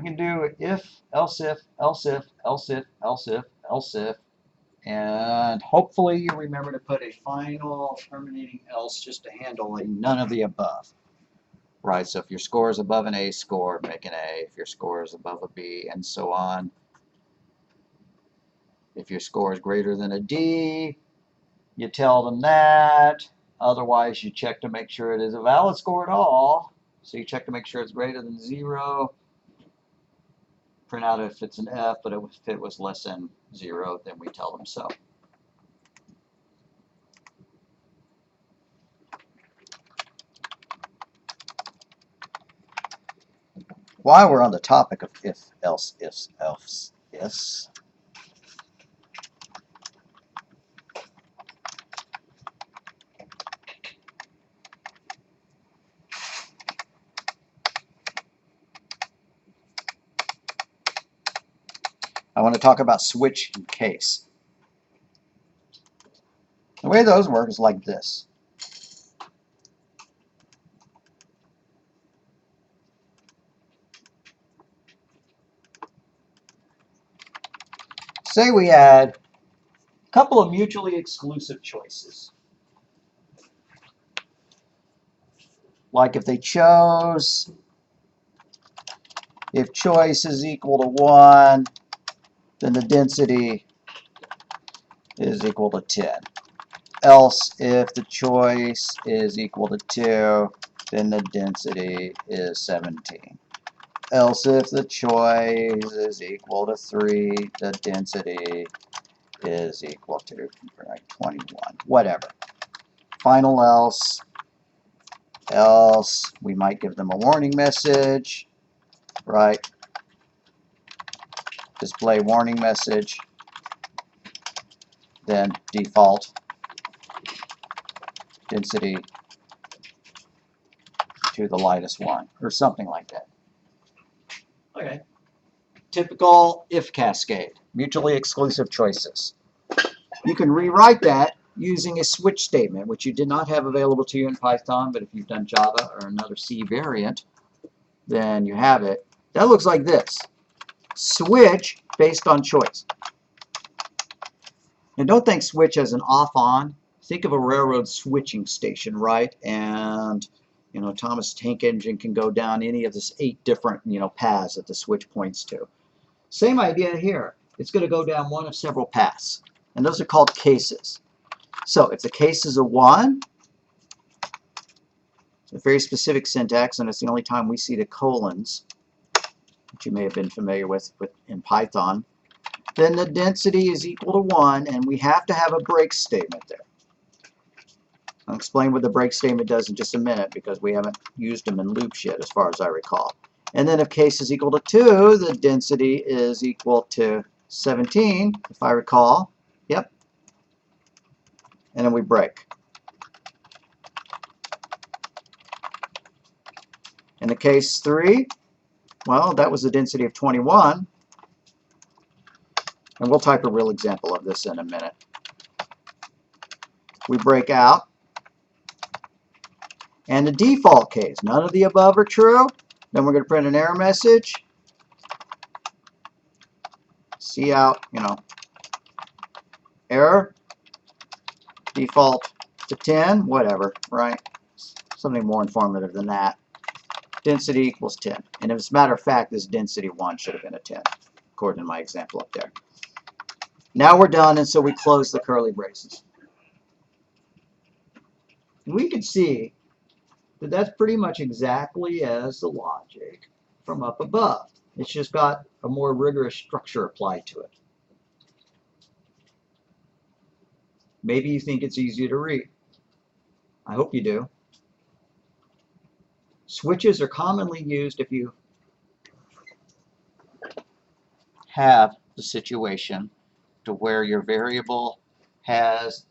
We can do if, else if, else if, else if, else if, else if, and hopefully you remember to put a final terminating else just to handle a none of the above. Right, so if your score is above an A score, make an A. If your score is above a B, and so on. If your score is greater than a D, you tell them that. Otherwise, you check to make sure it is a valid score at all. So you check to make sure it's greater than 0. Print out if it's an F, but if it was less than 0, then we tell them so. While we're on the topic of if, else, ifs, else, ifs, I want to talk about switch and case. The way those work is like this. Say we had a couple of mutually exclusive choices. Like if they chose, if choice is equal to 1, then the density is equal to 10. Else, if the choice is equal to 2, then the density is 17. Else, if the choice is equal to 3, the density is equal to 21. Whatever. Final else. Else, we might give them a warning message, right? Display warning message. Then default density to the lightest one, or something like that. Okay. Typical if cascade, mutually exclusive choices. You can rewrite that using a switch statement, which you did not have available to you in Python, but if you've done Java or another C variant, then you have it. That looks like this. Switch based on choice. And don't think switch as an off-on. Think of a railroad switching station, right? And Thomas Tank Engine can go down any of this 8 different paths that the switch points to. Same idea here. It's going to go down one of several paths, and those are called cases. So if the case is a 1, it's a very specific syntax, and it's the only time we see the colons, which you may have been familiar with in Python. Then the density is equal to 1, and we have to have a break statement there. I'll explain what the break statement does in just a minute because we haven't used them in loops yet as far as I recall. And then if case is equal to 2, the density is equal to 17, if I recall. Yep. And then we break. In the case 3, well, that was the density of 21. And we'll type a real example of this in a minute. We break out. And the default case, none of the above are true. Then we're going to print an error message. Cout, error. Default to 10, whatever, right? Something more informative than that. Density equals 10. And as a matter of fact, this density 1 should have been a 10, according to my example up there. Now we're done, and so we close the curly braces. We can see that that's pretty much exactly as the logic from up above. It's just got a more rigorous structure applied to it. Maybe you think it's easier to read. I hope you do. Switches are commonly used if you have the situation to where your variable has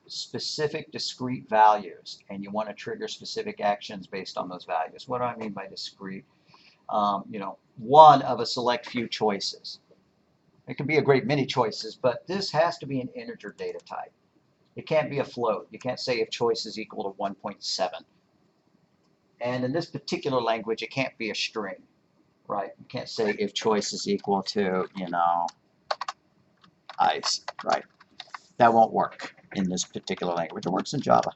specific discrete values and you want to trigger specific actions based on those values. What do I mean by discrete? One of a select few choices. It can be a great many choices, but this has to be an integer data type. It can't be a float. You can't say if choice is equal to 1.7. And in this particular language, it can't be a string. right? You can't say if choice is equal to, ice, right? That won't work in this particular language. It works in Java.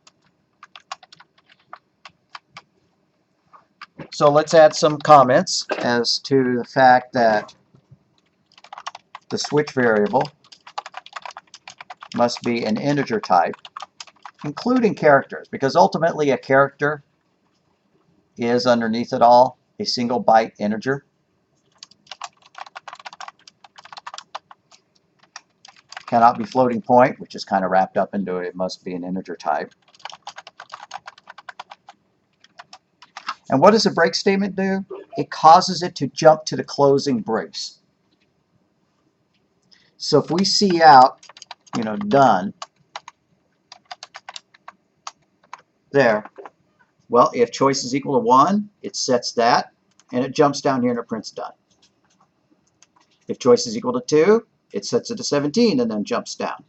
So let's add some comments as to the fact that the switch variable must be an integer type, including characters, because ultimately a character is, underneath it all, a single byte integer. Cannot be floating point, which is kind of wrapped up into it must be an integer type. And what does a break statement do? It causes it to jump to the closing brace. So if we see out, done, there, well, if choice is equal to 1, it sets that, and it jumps down here and it prints done. If choice is equal to 2, it sets it to 17 and then jumps down.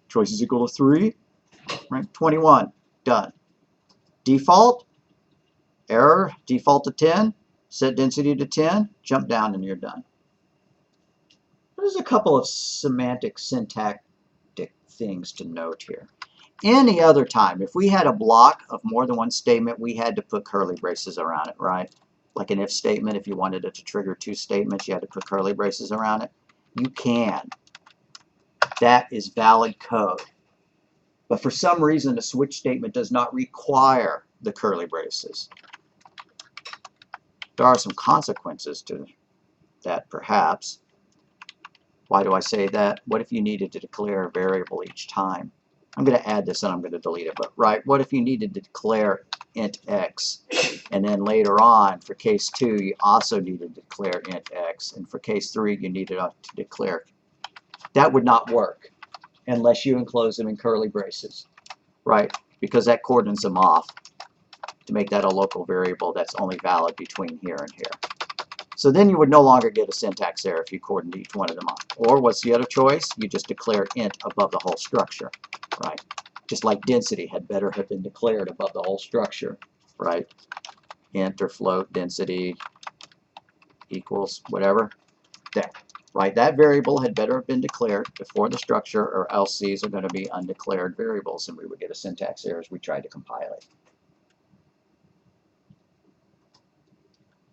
Choice is equal to 3, right? 21, done. Default, error, default to 10, set density to 10, jump down and you're done. There's a couple of semantic, syntactic things to note here. Any other time, if we had a block of more than one statement, we had to put curly braces around it, right? Like an if statement, if you wanted it to trigger 2 statements, you had to put curly braces around it. You can. That is valid code. But for some reason, a switch statement does not require the curly braces. There are some consequences to that, perhaps. Why do I say that? What if you needed to declare a variable each time? I'm going to add this and I'm going to delete it, but right, what if you needed to declare int x, and then later on, for case 2, you also needed to declare int x, and for case 3, you needed to declare. That would not work unless you enclose them in curly braces, right? Because that cordons them off to make that a local variable that's only valid between here and here. So then you would no longer get a syntax error if you cordoned each one of them off. Or what's the other choice? You just declare int above the whole structure, right? Just like density had better have been declared above the whole structure, right? Int or float density equals whatever, there, right? That variable had better have been declared before the structure, or else these are going to be undeclared variables and we would get a syntax error as we tried to compile it.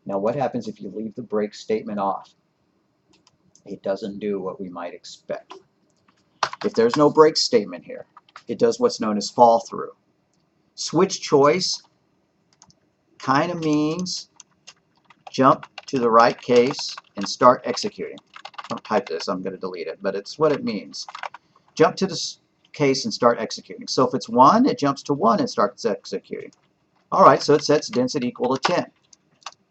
Now what happens if you leave the break statement off? It doesn't do what we might expect. If there's no break statement here, it does what's known as fall through. Switch choice kind of means jump to the right case and start executing. Don't type this, I'm going to delete it, but it's what it means. Jump to this case and start executing. So if it's 1, it jumps to 1 and starts executing. Alright, so it sets density equal to 10.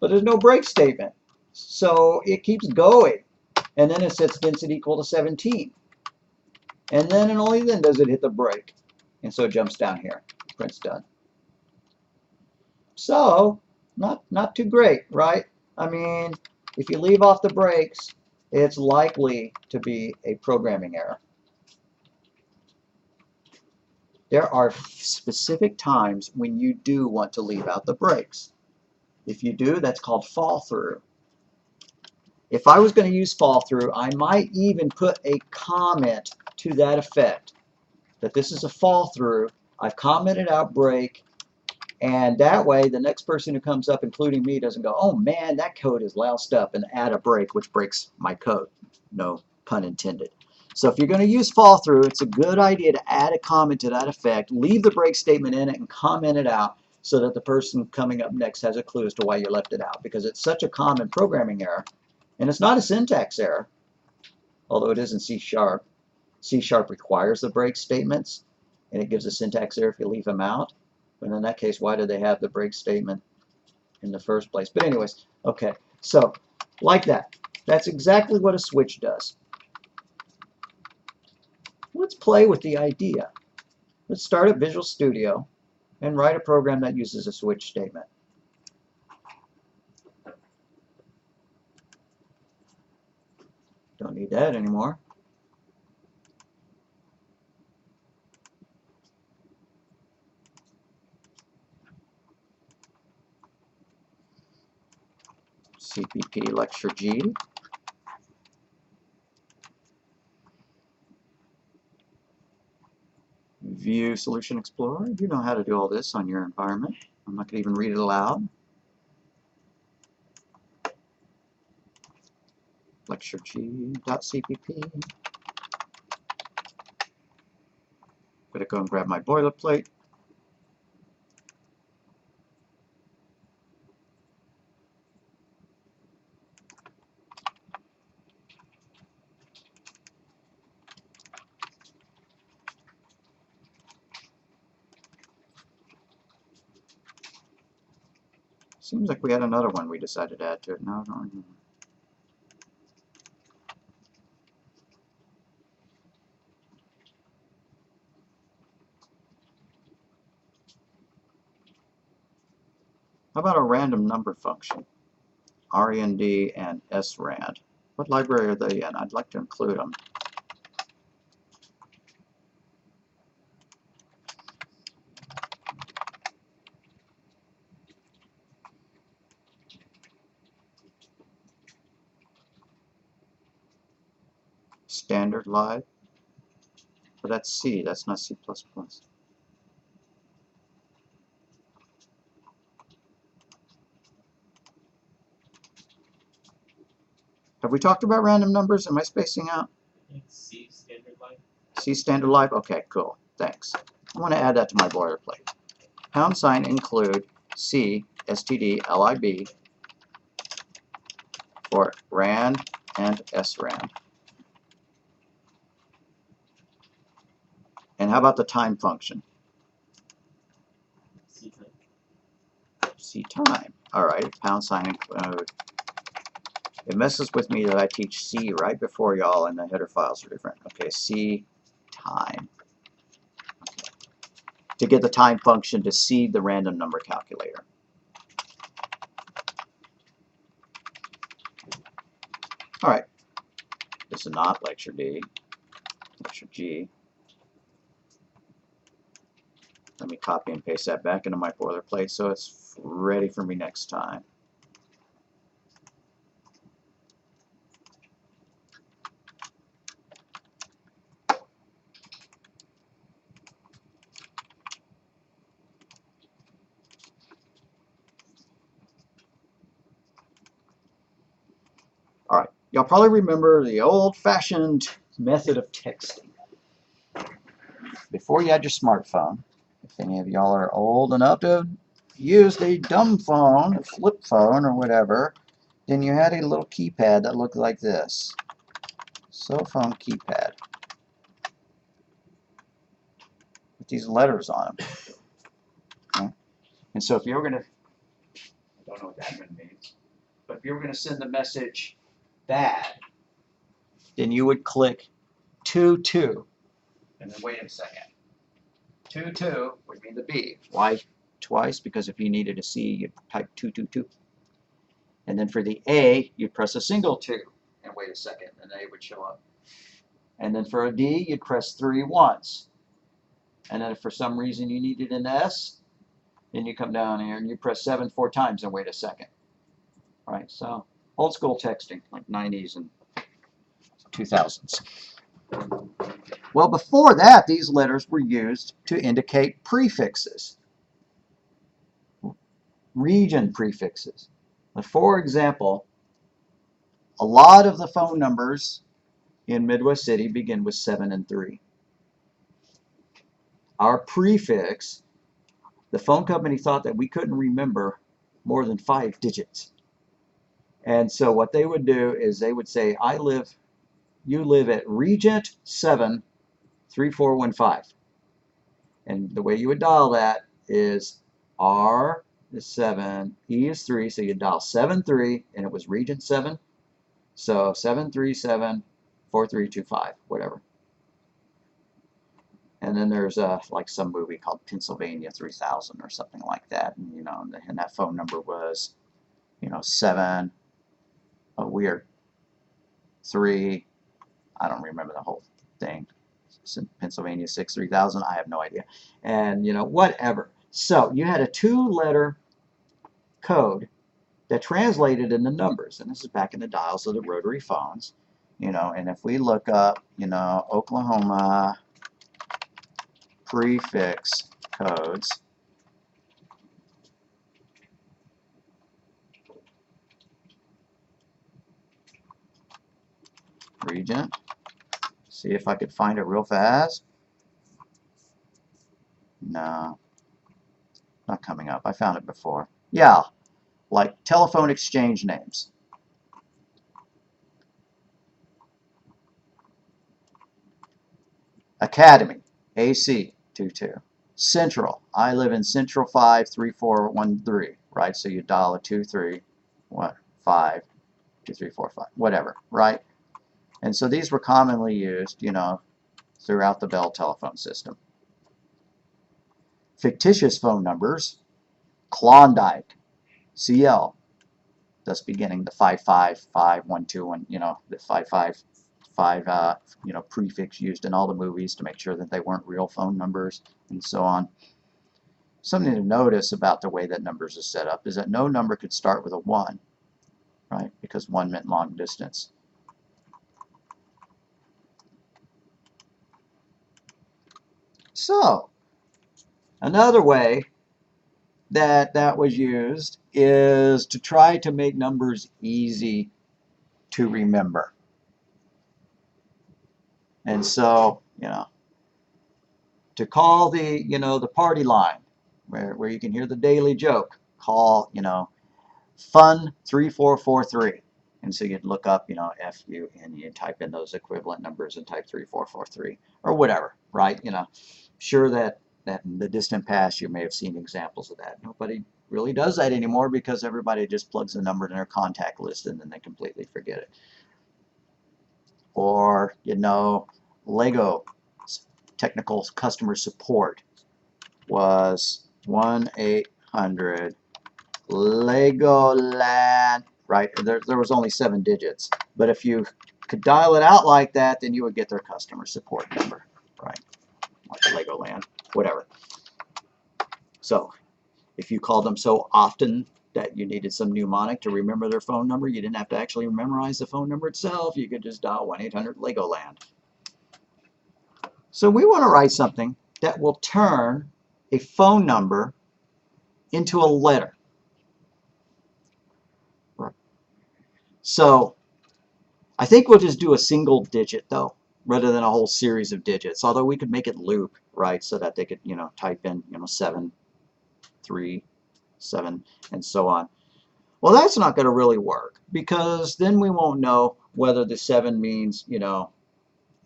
But there's no break statement. So it keeps going. And then it sets density equal to 17. And then and only then does it hit the break. And so it jumps down here. Print's done. So, not too great, right? I mean, if you leave off the breaks, it's likely to be a programming error. There are specific times when you do want to leave out the breaks. If you do, that's called fall through. If I was going to use fall through, I might even put a comment to that effect, that this is a fall through. I've commented out break, and that way the next person who comes up, including me, doesn't go, oh man, that code is loused up, and add a break, which breaks my code. No pun intended. So if you're going to use fall through, it's a good idea to add a comment to that effect, leave the break statement in it, and comment it out so that the person coming up next has a clue as to why you left it out, because it's such a common programming error. And it's not a syntax error, although it is in C#. C# requires the break statements, and it gives a syntax error if you leave them out. But in that case, why do they have the break statement in the first place? But anyways, okay, so like that. That's exactly what a switch does. Let's play with the idea. Let's start at Visual Studio and write a program that uses a switch statement. Don't need that anymore. CPP lecture G. View Solution Explorer. You know how to do all this on your environment. I'm not going to even read it aloud. Lecture G.cpp. I'm going to go and grab my boilerplate. Seems like we had another one we decided to add to it. No, I don't remember. How about a random number function? RAND and SRAND. What library are they in? I'd like to include them. Standard Live. But that's C, that's not C++. Have we talked about random numbers? Am I spacing out? C Standard Live. C Standard Live? Okay, cool. Thanks. I want to add that to my boilerplate. # include C stdlib for RAND and SRAND. And how about the time function? C time. C time. All right, # include. It messes with me that I teach C right before y'all and the header files are different. Okay, C time. Okay. To get the time function to seed the random number calculator. All right, this is not lecture D, lecture G. Let me copy and paste that back into my boilerplate so it's ready for me next time. All right, y'all probably remember the old-fashioned method of texting. Before you had your smartphone, if any of y'all are old enough to use the dumb phone, a flip phone or whatever, then you had a little keypad that looked like this. Cell phone keypad. With these letters on them. Okay. And so if you were going to, I don't know what that one means, but if you were going to send the message bad, then you would click 22 and then wait a second. 22 would mean the B. Why twice? Because if you needed a C, you'd type 222. And then for the A, you'd press a single 2 and wait a second, and A would show up. And then for a D, you'd press 3 once. And then if for some reason you needed an S, then you come down here and you press 7 4 times and wait a second. All right, so old school texting, like 90s and 2000s. Well, before that, these letters were used to indicate prefixes, region prefixes. For example, a lot of the phone numbers in Midwest City begin with 7 and 3. Our prefix, the phone company thought that we couldn't remember more than 5 digits. And so what they would do is they would say, you live at Regent 7 3415. And the way you would dial that is R is 7, E is 3, so you dial 73, and it was Regent 7. So 737 4325, whatever. And then there's like some movie called Pennsylvania 3000 or something like that, and and that phone number was 7, weird 3, I don't remember the whole thing. Pennsylvania 6 3000, I have no idea. And whatever. So you had a 2-letter code that translated into numbers. And this is back in the dials of the rotary phones. You know, and if we look up, you know, Oklahoma prefix codes, region, see if I could find it real fast. No, not coming up. I found it before. Yeah, like telephone exchange names. Academy, AC 22. Central, I live in Central 53413, right? So you dial a 23, what, 5, 2, 3, 4, 5, whatever, right? And so these were commonly used, you know, throughout the Bell telephone system. Fictitious phone numbers, Klondike, CL, thus beginning the 55512, you know, the 555, you know, prefix used in all the movies to make sure that they weren't real phone numbers and so on. Something to notice about the way that numbers are set up is that no number could start with a 1, right? Because 1 meant long distance. So, another way that was used is to try to make numbers easy to remember. And so, you know, to call the, you know, the party line where you can hear the daily joke, call, you know, fun 3443. And so you'd look up, you know, FUN, type in those equivalent numbers and type 3443 or whatever, right? You know, sure that in the distant past you may have seen examples of that. Nobody really does that anymore because everybody just plugs the number in their contact list and then they completely forget it. Or, you know, Lego technical customer support was 1-800 Legoland, right? There was only 7 digits, but if you could dial it out like that, then you would get their customer support number, right? Like Legoland, whatever. So if you called them so often that you needed some mnemonic to remember their phone number, you didn't have to actually memorize the phone number itself. You could just dial 1-800 Legoland. So we want to write something that will turn a phone number into a letter. So I think we'll just do a single digit though, rather than a whole series of digits. Although we could make it loop, right, so that they could, you know, type in, you know, 7, 3, 7, and so on. Well, that's not going to really work because then we won't know whether the 7 means, you know,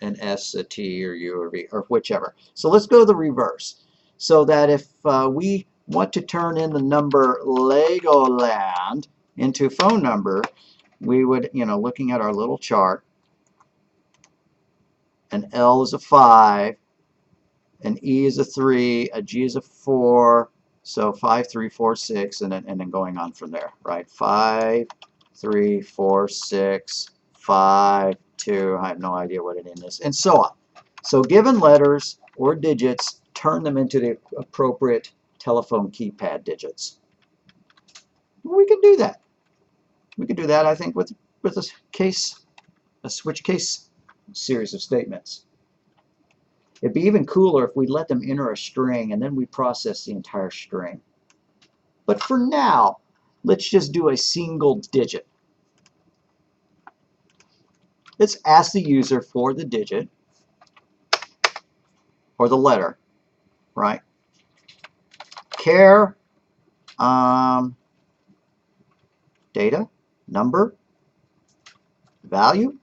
an S, a T, or U, or V, or whichever. So let's go the reverse. So that if we want to turn in the number Legoland into phone number, we would, you know, looking at our little chart, an L is a 5, an E is a 3, a G is a 4, so 5, 3, 4, 6, and then going on from there, right? 5, 3, 4, 6, 5, 2, I have no idea what it is, and so on. So given letters or digits, turn them into the appropriate telephone keypad digits. We can do that. We can do that, I think, with a switch case series of statements. It'd be even cooler if we let them enter a string and then we process the entire string. But for now, let's just do a single digit. Let's ask the user for the digit or the letter, right? Care, data, number, value,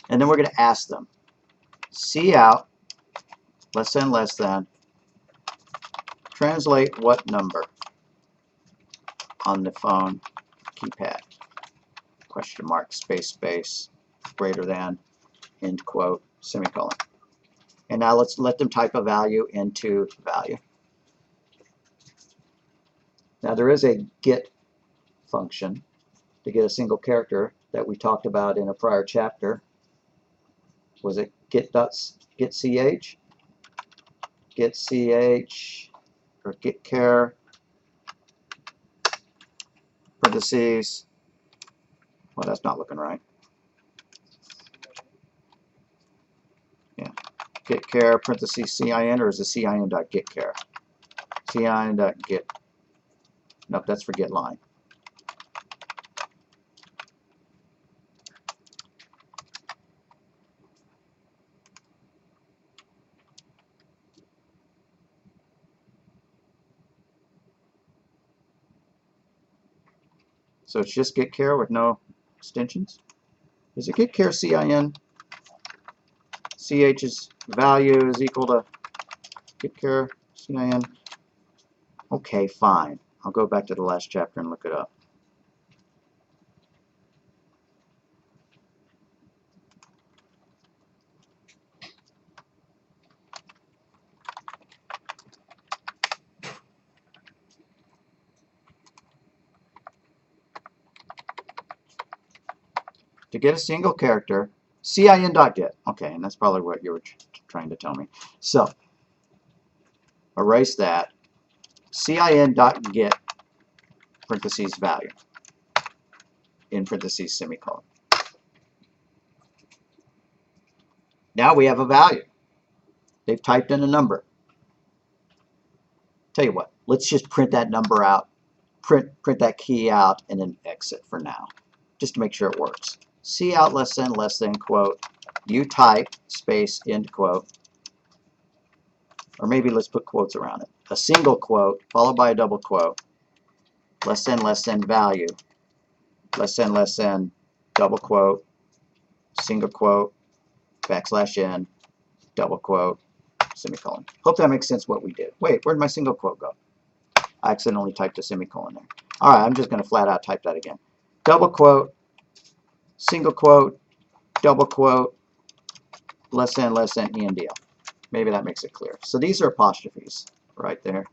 and then we're going to ask them. Cout, less than, translate what number on the phone keypad? Question mark, space, greater than, end quote, semicolon. And now let's let them type a value into value. Now there is a get function to get a single character that we talked about in a prior chapter. Was it get ch, or get char, parentheses, well, that's not looking right. Yeah, get char, parentheses, CIN, or is it CIN dot get char? CIN dot get, nope, that's for get line. So it's just get char with no extensions? Is it get char CIN? CH's value is equal to get char CIN. Okay, fine. I'll go back to the last chapter and look it up. To get a single character, CIN.get. Okay, and that's probably what you were trying to tell me. So, erase that. CIN.get parentheses value in parentheses semicolon. Now we have a value. They've typed in a number. Tell you what, let's just print that number out, print that key out, and then exit for now, just to make sure it works. C out less than, quote, you type, space, end quote, or maybe let's put quotes around it. A single quote, followed by a double quote, less than value, less than, double quote, single quote, backslash n, double quote, semicolon. Hope that makes sense what we did. Wait, where'd my single quote go? I accidentally typed a semicolon there. All right, I'm just going to flat out type that again. Double quote, single quote, double quote, less than, ENDL. Maybe that makes it clear. So these are apostrophes right there.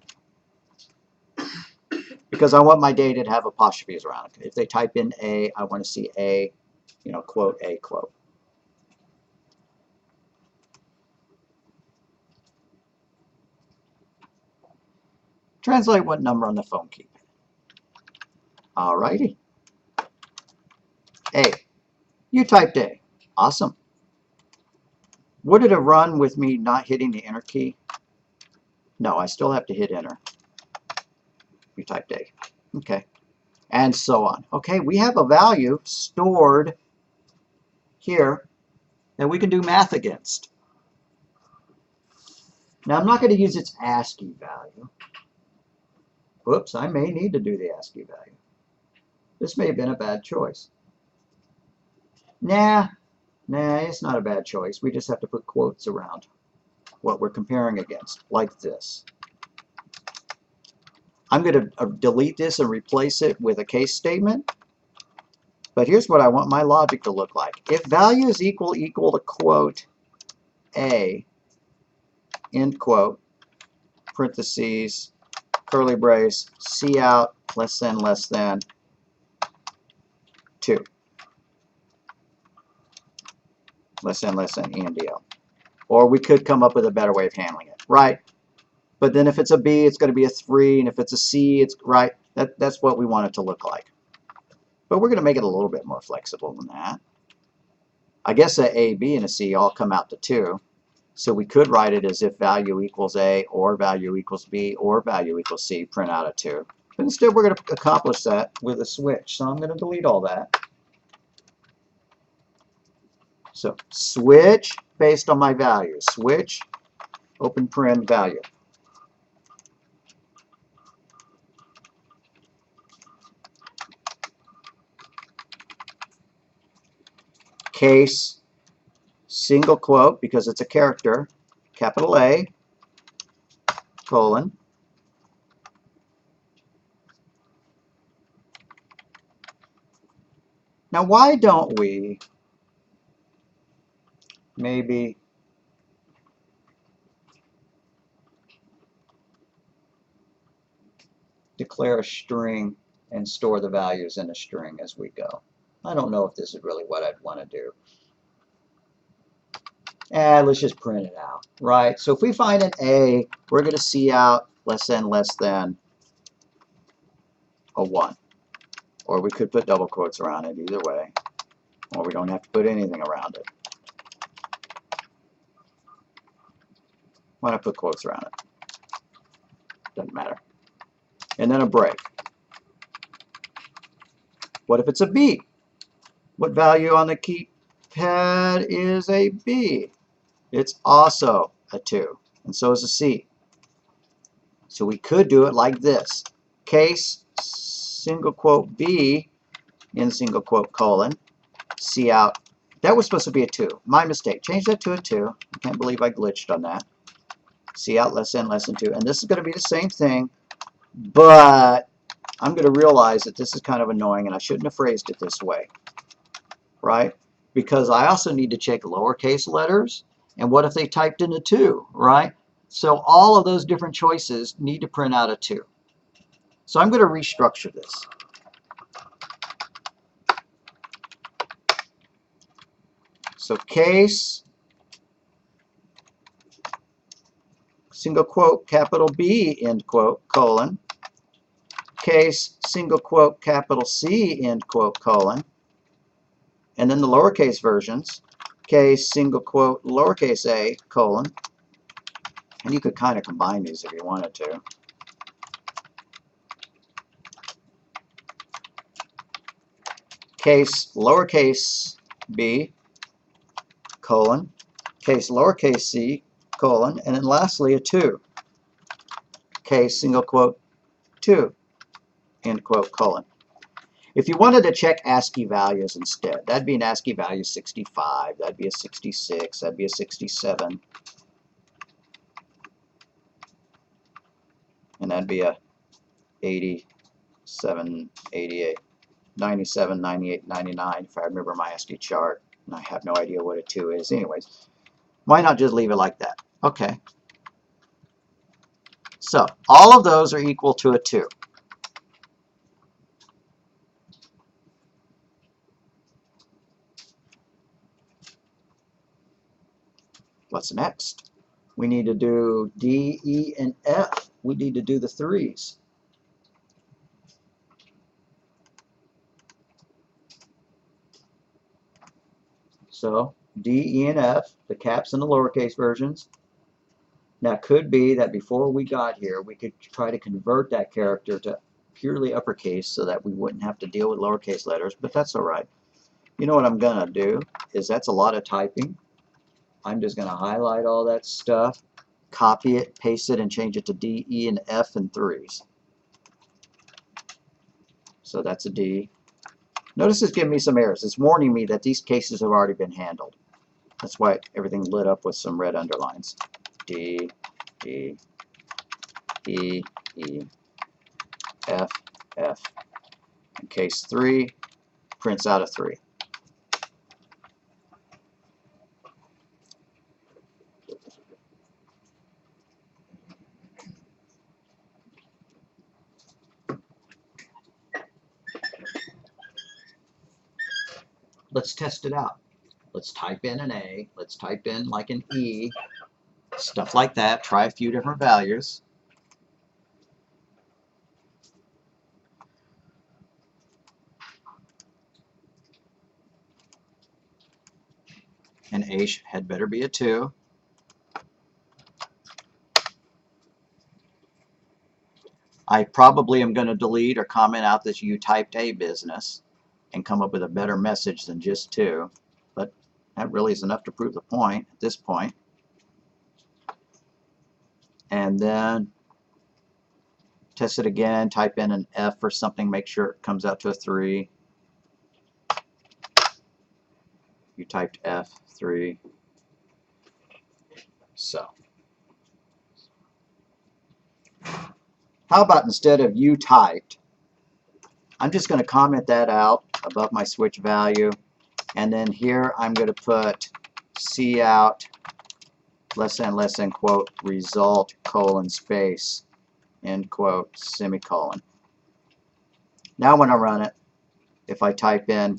Because I want my data to have apostrophes around it. If they type in A, I want to see A, quote, A, quote. Translate what number on the phone key. Alrighty. A. You typed A. Awesome. Would it have run with me not hitting the enter key? No, I still have to hit enter. You typed A. Okay. And so on. Okay, we have a value stored here that we can do math against. Now, I'm not going to use its ASCII value. Whoops, I may need to do the ASCII value. This may have been a bad choice. Nah, it's not a bad choice. We just have to put quotes around what we're comparing against, like this. I'm going to delete this and replace it with a case statement. But here's what I want my logic to look like. If value is equal to quote A, end quote, parentheses, curly brace, C out, less than, 2. Less than, ENDL. Or we could come up with a better way of handling it, right? But then if it's a B, it's going to be a 3, and if it's a C, it's right. That's what we want it to look like. But we're going to make it a little bit more flexible than that. I guess a B, and a C all come out to 2. So we could write it as if value equals A, or value equals B, or value equals C, print out a 2. But instead, we're going to accomplish that with a switch. So I'm going to delete all that. So switch based on my value. Switch, open paren value. Case, single quote, because it's a character, capital A, colon. Now, why don't we maybe declare a string and store the values in a string as we go? I don't know if this is really what I'd want to do. Let's just print it out, right? So if we find an A, we're going to see out less than a 1. Or we could put double quotes around it, either way. Or we don't have to put anything around it. Why not put quotes around it? Doesn't matter. And then a break. What if it's a B? What value on the keypad is a B? It's also a 2. And so is a C. So we could do it like this. Case, single quote B, in single quote colon, C out. That was supposed to be a 2. My mistake. Change that to a 2. I can't believe I glitched on that. C out less than 2. And this is going to be the same thing, but I'm going to realize that this is kind of annoying and I shouldn't have phrased it this way, right? Because I also need to check lowercase letters, and what if they typed in a 2, right? So all of those different choices need to print out a 2. So I'm going to restructure this. So case, single quote, capital B, end quote, colon, case, single quote, capital C, end quote, colon, and then the lowercase versions, case, single quote, lowercase a, colon, and you could kind of combine these if you wanted to. Case, lowercase b, colon, case, lowercase c, colon, and then lastly a 2. Case, single quote, 2, end quote, colon. If you wanted to check ASCII values instead, that'd be an ASCII value 65, that'd be a 66, that'd be a 67, and that'd be a 87, 88, 97, 98, 99, if I remember my ASCII chart, and I have no idea what a 2 is. Anyways, why not just leave it like that? Okay. So, all of those are equal to a 2. What's next? We need to do D, E, and F. We need to do the 3s. So, D, E, and F, the caps and the lowercase versions. Now, it could be that before we got here, we could try to convert that character to purely uppercase so that we wouldn't have to deal with lowercase letters, but that's all right. You know what I'm going to do is that's a lot of typing. I'm just going to highlight all that stuff, copy it, paste it, and change it to D, E, and F and 3s. So that's a D. Notice it's giving me some errors. It's warning me that these cases have already been handled. That's why everything lit up with some red underlines. D, D, E, E, F, F. And case 3 prints out a 3. Let's test it out. Let's type in an A. Let's type in like an E. Stuff like that. Try a few different values. An A had better be a 2. I probably am going to delete or comment out this you typed a business and come up with a better message than just 2. But that really is enough to prove the point at this point. And then test it again, type in an F or something, make sure it comes out to a 3. You typed F, 3. So, how about instead of you typed, I'm just going to comment that out above my switch value, and then here I'm going to put C out less than quote result colon space end quote semicolon. Now when I run it, if I type in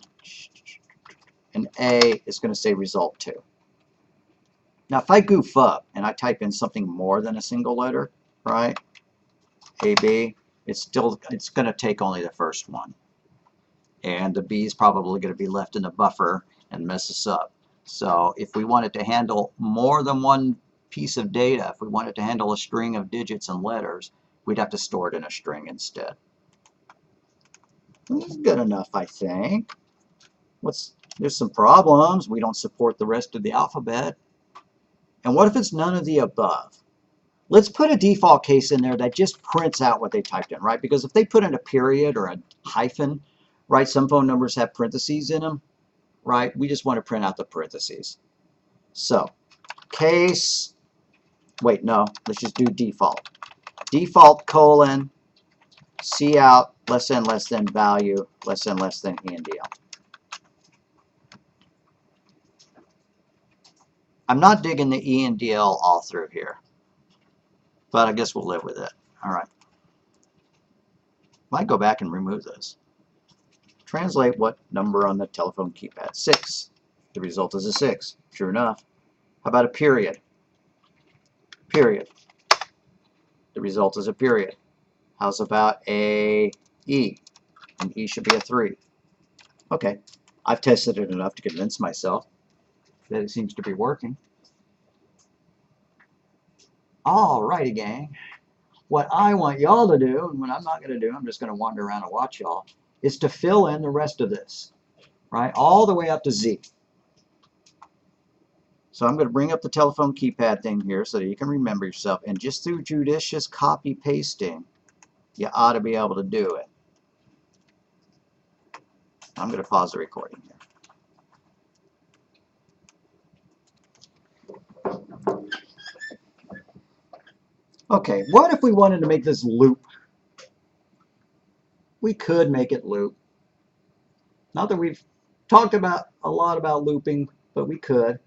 an A, it's going to say result 2. Now if I goof up and I type in something more than a single letter, right, AB, it's going to take only the first one. and the B is probably going to be left in the buffer and mess us up. So if we wanted to handle more than one piece of data, if we wanted to handle a string of digits and letters, we'd have to store it in a string instead. This is good enough, I think. There's some problems. We don't support the rest of the alphabet. And what if it's none of the above? Let's put a default case in there that just prints out what they typed in, right? Because if they put in a period or a hyphen, right, some phone numbers have parentheses in them, right? We just want to print out the parentheses. So, case, wait, no, let's just do default. Default colon, cout, less than value, less than ENDL. I'm not digging the ENDL all through here, but I guess we'll live with it. All right. Might go back and remove this. Translate what number on the telephone keypad? 6. The result is a 6. True enough. How about a period? Period. The result is a period. How's about a E? An E should be a 3. Okay. I've tested it enough to convince myself that it seems to be working. Alrighty, gang. What I want y'all to do, and what I'm not going to do, I'm just going to wander around and watch y'all, is to fill in the rest of this, right? All the way up to Z. So I'm going to bring up the telephone keypad thing here so that you can remember yourself. And just through judicious copy pasting, you ought to be able to do it. I'm going to pause the recording here. Okay, what if we wanted to make this loop? We could make it loop. Not that we've talked about a lot about looping, but we could.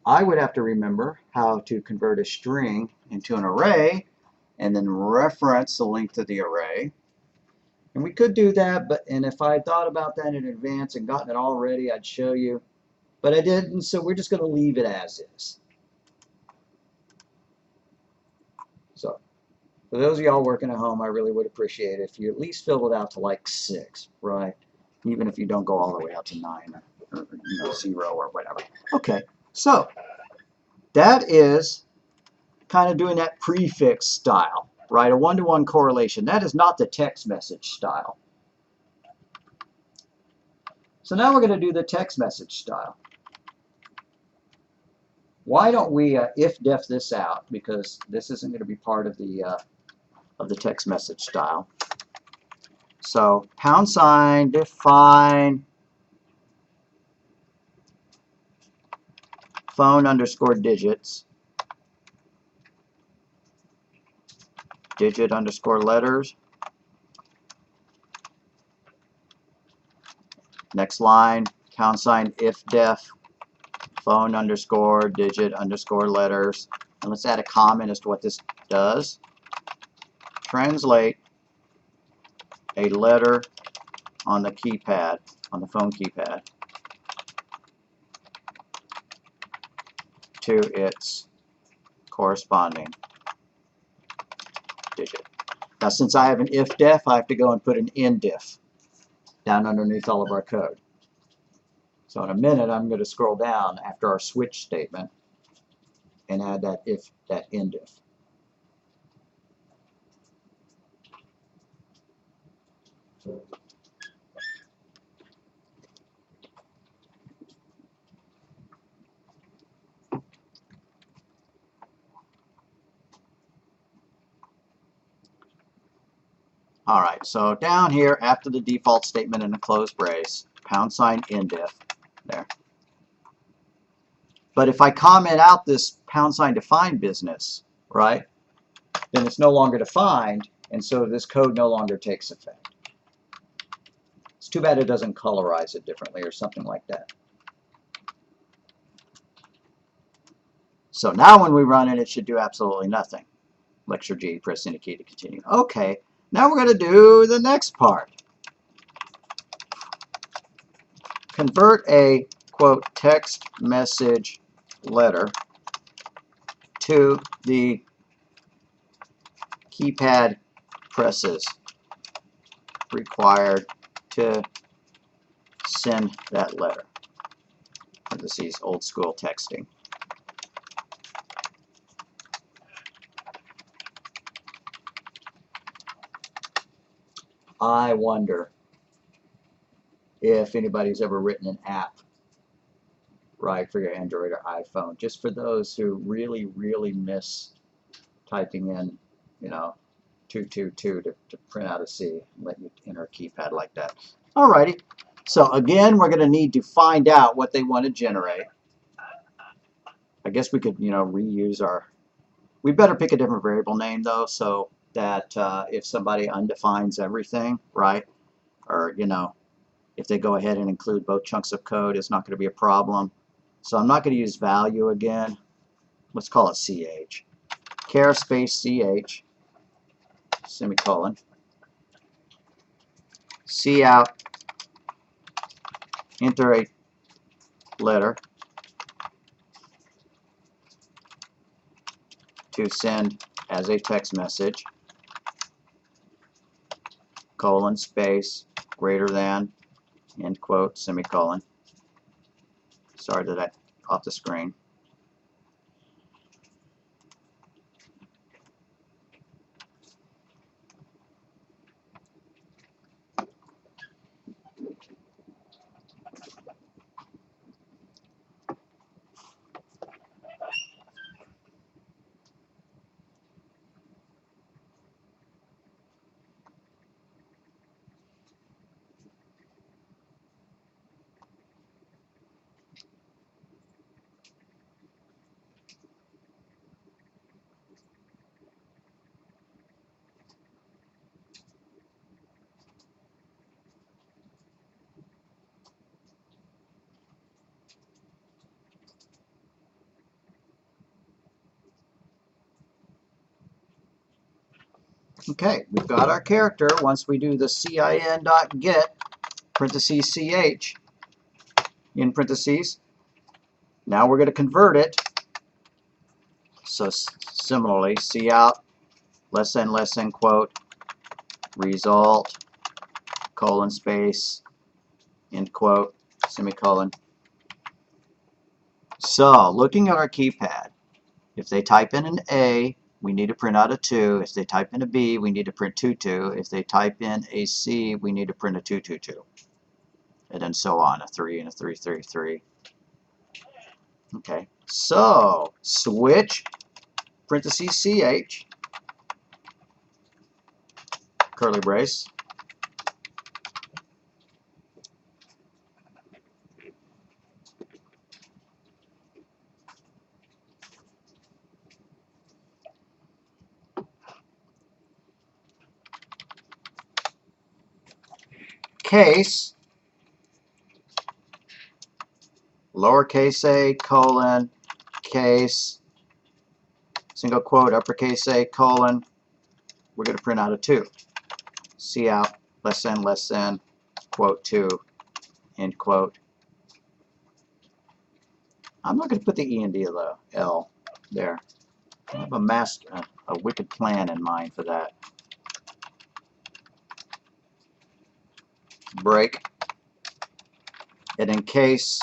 I would have to remember how to convert a string into an array and then reference the length of the array. And we could do that, and if I thought about that in advance and gotten it all ready, I'd show you. But I didn't, so we're just going to leave it as is. So, for those of y'all working at home, I really would appreciate it if you at least fill it out to like 6, right? Even if you don't go all the way out to 9 or 0 or whatever. Okay, so that is kind of doing that prefix style, right? A one-to-one correlation. That is not the text message style. So now we're going to do the text message style. Why don't we if-def this out, because this isn't going to be part of the text message style. So # define phone underscore digits, digit underscore letters. Next line, # if-def phone underscore digit underscore letters. And let's add a comment as to what this does. Translate a letter on the keypad, on the phone keypad, to its corresponding digit. Now, since I have an if-def, I have to go and put an end-def down underneath all of our code. So in a minute, I'm going to scroll down after our switch statement and add that end-def. All right, so down here after the default statement in a closed brace, # end-def there. But if I comment out this # define business, right, then it's no longer defined, and so this code no longer takes effect. It's too bad it doesn't colorize it differently or something like that. So now when we run it, it should do absolutely nothing. Lecture G, press any key to continue. Okay, now we're going to do the next part. Convert a, quote, text message letter to the keypad presses required to send that letter. Parentheses, old school texting. I wonder if anybody's ever written an app, right, for your Android or iPhone, just for those who really, really miss typing in, you know, 222 to print out a C and let you enter a keypad like that. Alrighty, so again, we're going to need to find out what they want to generate. I guess we could, you know, reuse our, we better pick a different variable name though, so that if somebody undefines everything, right, or, you know, if they go ahead and include both chunks of code, it's not going to be a problem. So I'm not going to use value again. Let's call it ch. Char space ch, semicolon. Cout, enter a letter to send as a text message, colon, space, greater than, end quote, semicolon. Sorry that I off the screen. Okay, we've got our character. Once we do the cin.get parentheses ch in parentheses, now we're going to convert it. So similarly, cout less than quote result colon space end quote semicolon. So looking at our keypad, if they type in an A, we need to print out a 2. If they type in a B, we need to print 22. If they type in a C, we need to print a 222. And then so on, a 3 and a 333. Okay, so switch parentheses ch, curly brace, case, lowercase a, colon, case, single quote, uppercase a, colon, we're going to print out a 2. Cout less than, quote 2, end quote. I'm not going to put the E and D of the L there. I have a wicked plan in mind for that. Break. And in case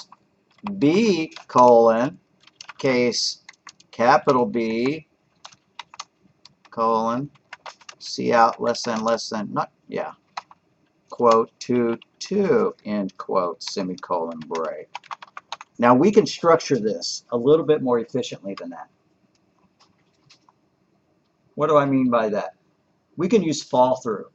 B, colon, case capital B, colon, cout less than, not, yeah, quote, 2, end quote, semicolon, break. Now we can structure this a little bit more efficiently than that. What do I mean by that? We can use fall through.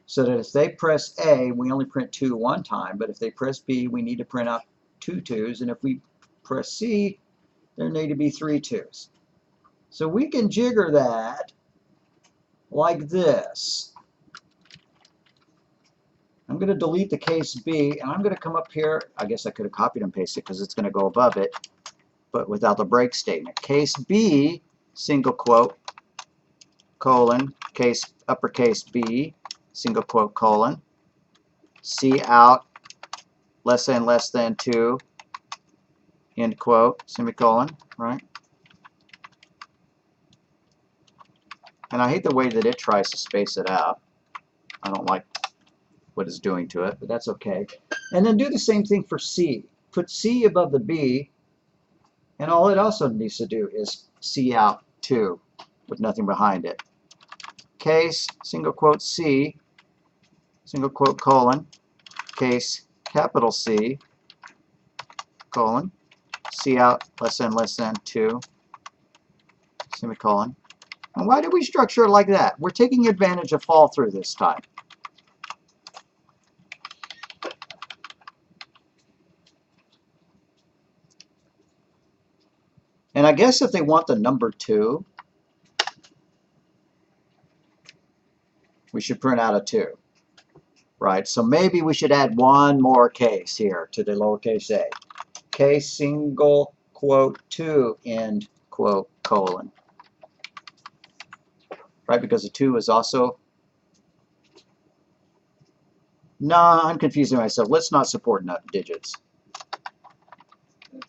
So that if they press A, we only print 2 one time, but if they press B, we need to print out 2 2s, and if we press C, there need to be 3 2s. So we can jigger that like this. I'm going to delete the case B, and I'm going to come up here. I guess I could have copied and pasted because it's going to go above it, but without the break statement. Case B, single quote, colon, case uppercase B, single quote, colon, cout less than 2, end quote, semicolon, right? And I hate the way that it tries to space it out. I don't like what it's doing to it, but that's okay. And then do the same thing for C. Put C above the B, and all it also needs to do is C out 2 with nothing behind it. Case, single quote C, single quote colon, case capital C, colon, C out less than 2, semicolon. And why do we structure it like that? We're taking advantage of fall through this time. And I guess if they want the number 2, we should print out a 2, right? So maybe we should add one more case here to the lowercase a. Case single quote 2 end quote colon. Right, because the 2 is also... No, I'm confusing myself. Let's not support nut digits.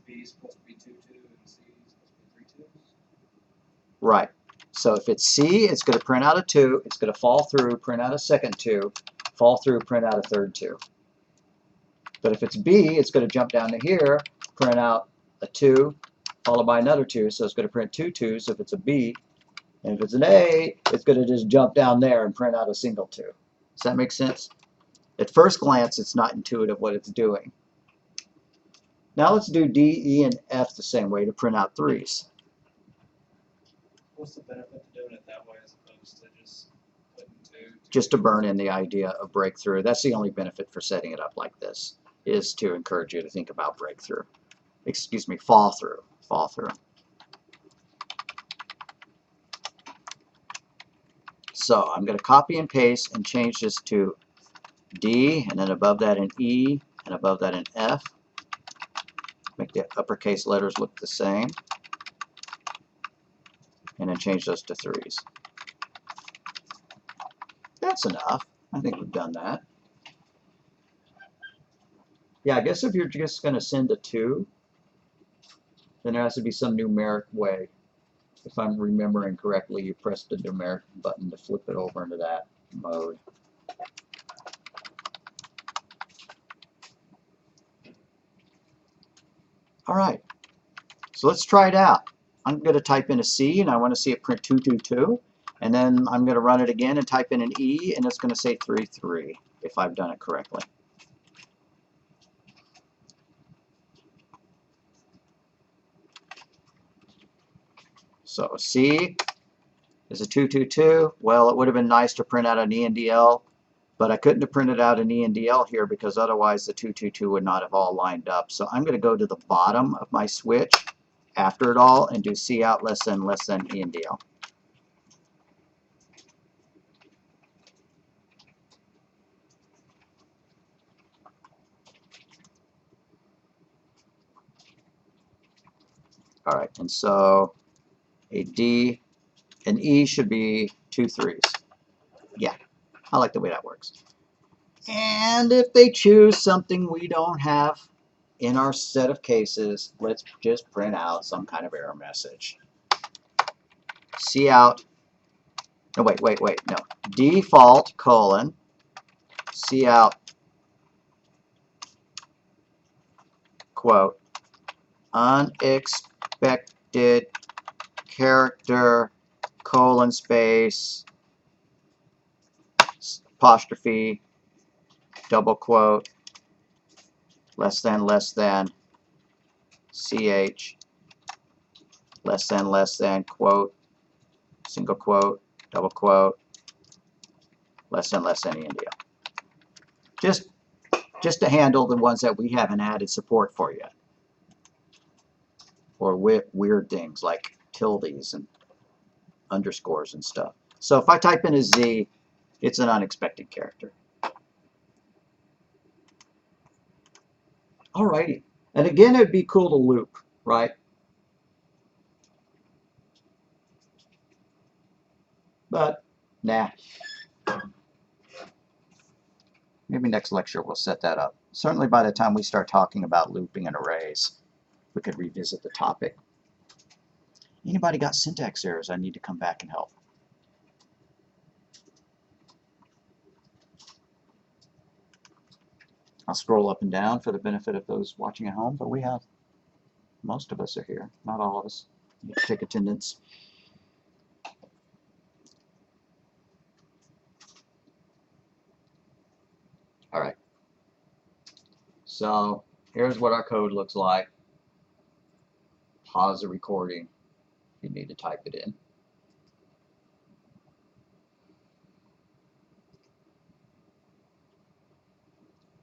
B is supposed to be 2, 2, and C is supposed to be 3, 2. Right. So if it's C, it's going to print out a 2. It's going to fall through, print out a second 2. Fall through, print out a third 2. But if it's B, it's going to jump down to here, print out a 2, followed by another 2. So it's going to print 2 2s if it's a B. And if it's an A, it's going to just jump down there and print out a single 2. Does that make sense? At first glance, it's not intuitive what it's doing. Now let's do D, E, and F the same way to print out 3s. What's the benefit of doing it that way as opposed to just putting 2? Just to burn in the idea of breakthrough. That's the only benefit for setting it up like this, is to encourage you to think about breakthrough. Excuse me, fall through. Fall through. So I'm going to copy and paste and change this to D, and then above that an E, and above that an F. Make the uppercase letters look the same. And then change those to 3s. That's enough. I think we've done that. Yeah, I guess if you're just going to send a 2, then there has to be some numeric way. If I'm remembering correctly, you press the numeric button to flip it over into that mode. All right, so let's try it out. I'm going to type in a C, and I want to see it print 2, 2, 2. And then I'm going to run it again and type in an E, and it's going to say 3, 3, if I've done it correctly. So C is a 2, 2, 2. Well, it would have been nice to print out an E and DL, but I couldn't have printed out an E and DL here because otherwise the 2, 2, 2 would not have all lined up. So I'm going to go to the bottom of my switch after it all and do C out less than E and DL. All right, and so a D, an E should be 2 3s. Yeah, I like the way that works. And if they choose something we don't have in our set of cases, let's just print out some kind of error message. C out, no, wait, no. Default colon, C out, quote, unexpected character, colon space, apostrophe, double quote, less than, ch, less than, quote, single quote, double quote, less than, ENDL. Just to handle the ones that we haven't added support for yet. Or weird things like tildes and underscores and stuff. So if I type in a Z, it's an unexpected character. Alrighty. And again, it'd be cool to loop, right? But, nah. Maybe next lecture we'll set that up. Certainly by the time we start talking about looping and arrays, we could revisit the topic. Anybody got syntax errors I need to come back and help? I'll scroll up and down for the benefit of those watching at home, but most of us are here, not all of us. You take attendance. All right. So here's what our code looks like. Pause the recording if you need to type it in.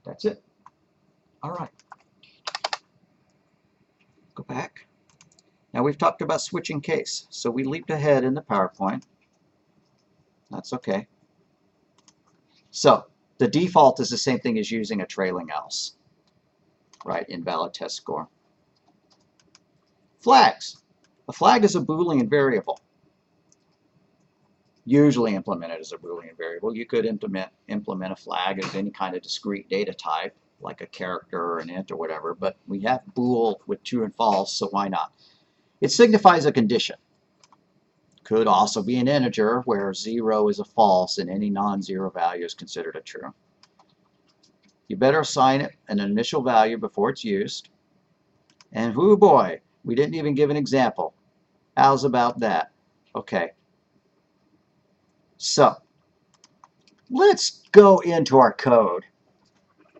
That's it. All right. Go back. Now we've talked about switching case, so we leaped ahead in the PowerPoint. That's okay. So the default is the same thing as using a trailing else, right? Invalid test score. Flags. A flag is a Boolean variable, usually implemented as a Boolean variable. You could implement a flag as any kind of discrete data type, like a character or an int or whatever, but we have bool with true and false, so why not? It signifies a condition. Could also be an integer where 0 is a false and any non-zero value is considered a true. You better assign it an initial value before it's used. And whoo boy, we didn't even give an example. How's about that? Okay. So let's go into our code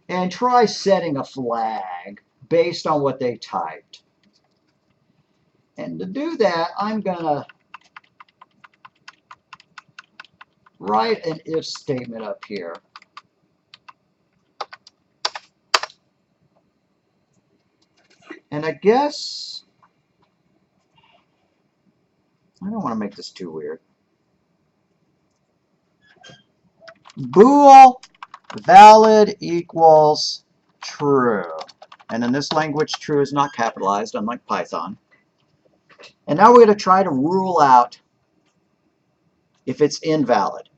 and try setting a flag based on what they typed. And to do that, I'm going to write an if statement up here. And I guess I don't want to make this too weird. Bool valid equals true. And in this language, true is not capitalized, unlike Python. And now we're going to try to rule out if it's invalid.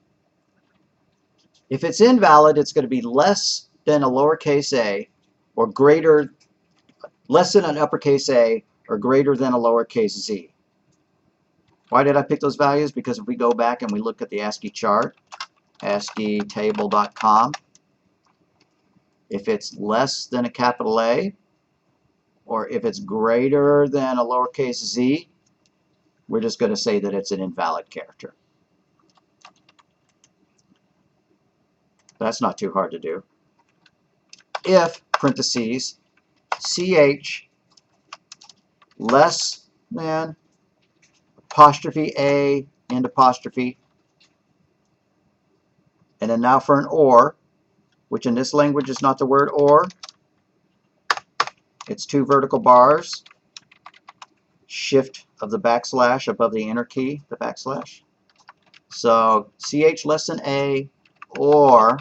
If it's invalid, it's going to be less than a lowercase a or greater, less than an uppercase a or greater than a lowercase z. Why did I pick those values? Because if we go back and we look at the ASCII chart, ASCIItable.com, if it's less than a capital A or if it's greater than a lowercase z, we're just going to say that it's an invalid character. That's not too hard to do. If, parentheses, ch less than apostrophe a and apostrophe, and then now for an or, which in this language is not the word or, it's two vertical bars, shift of the backslash above the enter key, the backslash. So ch less than a or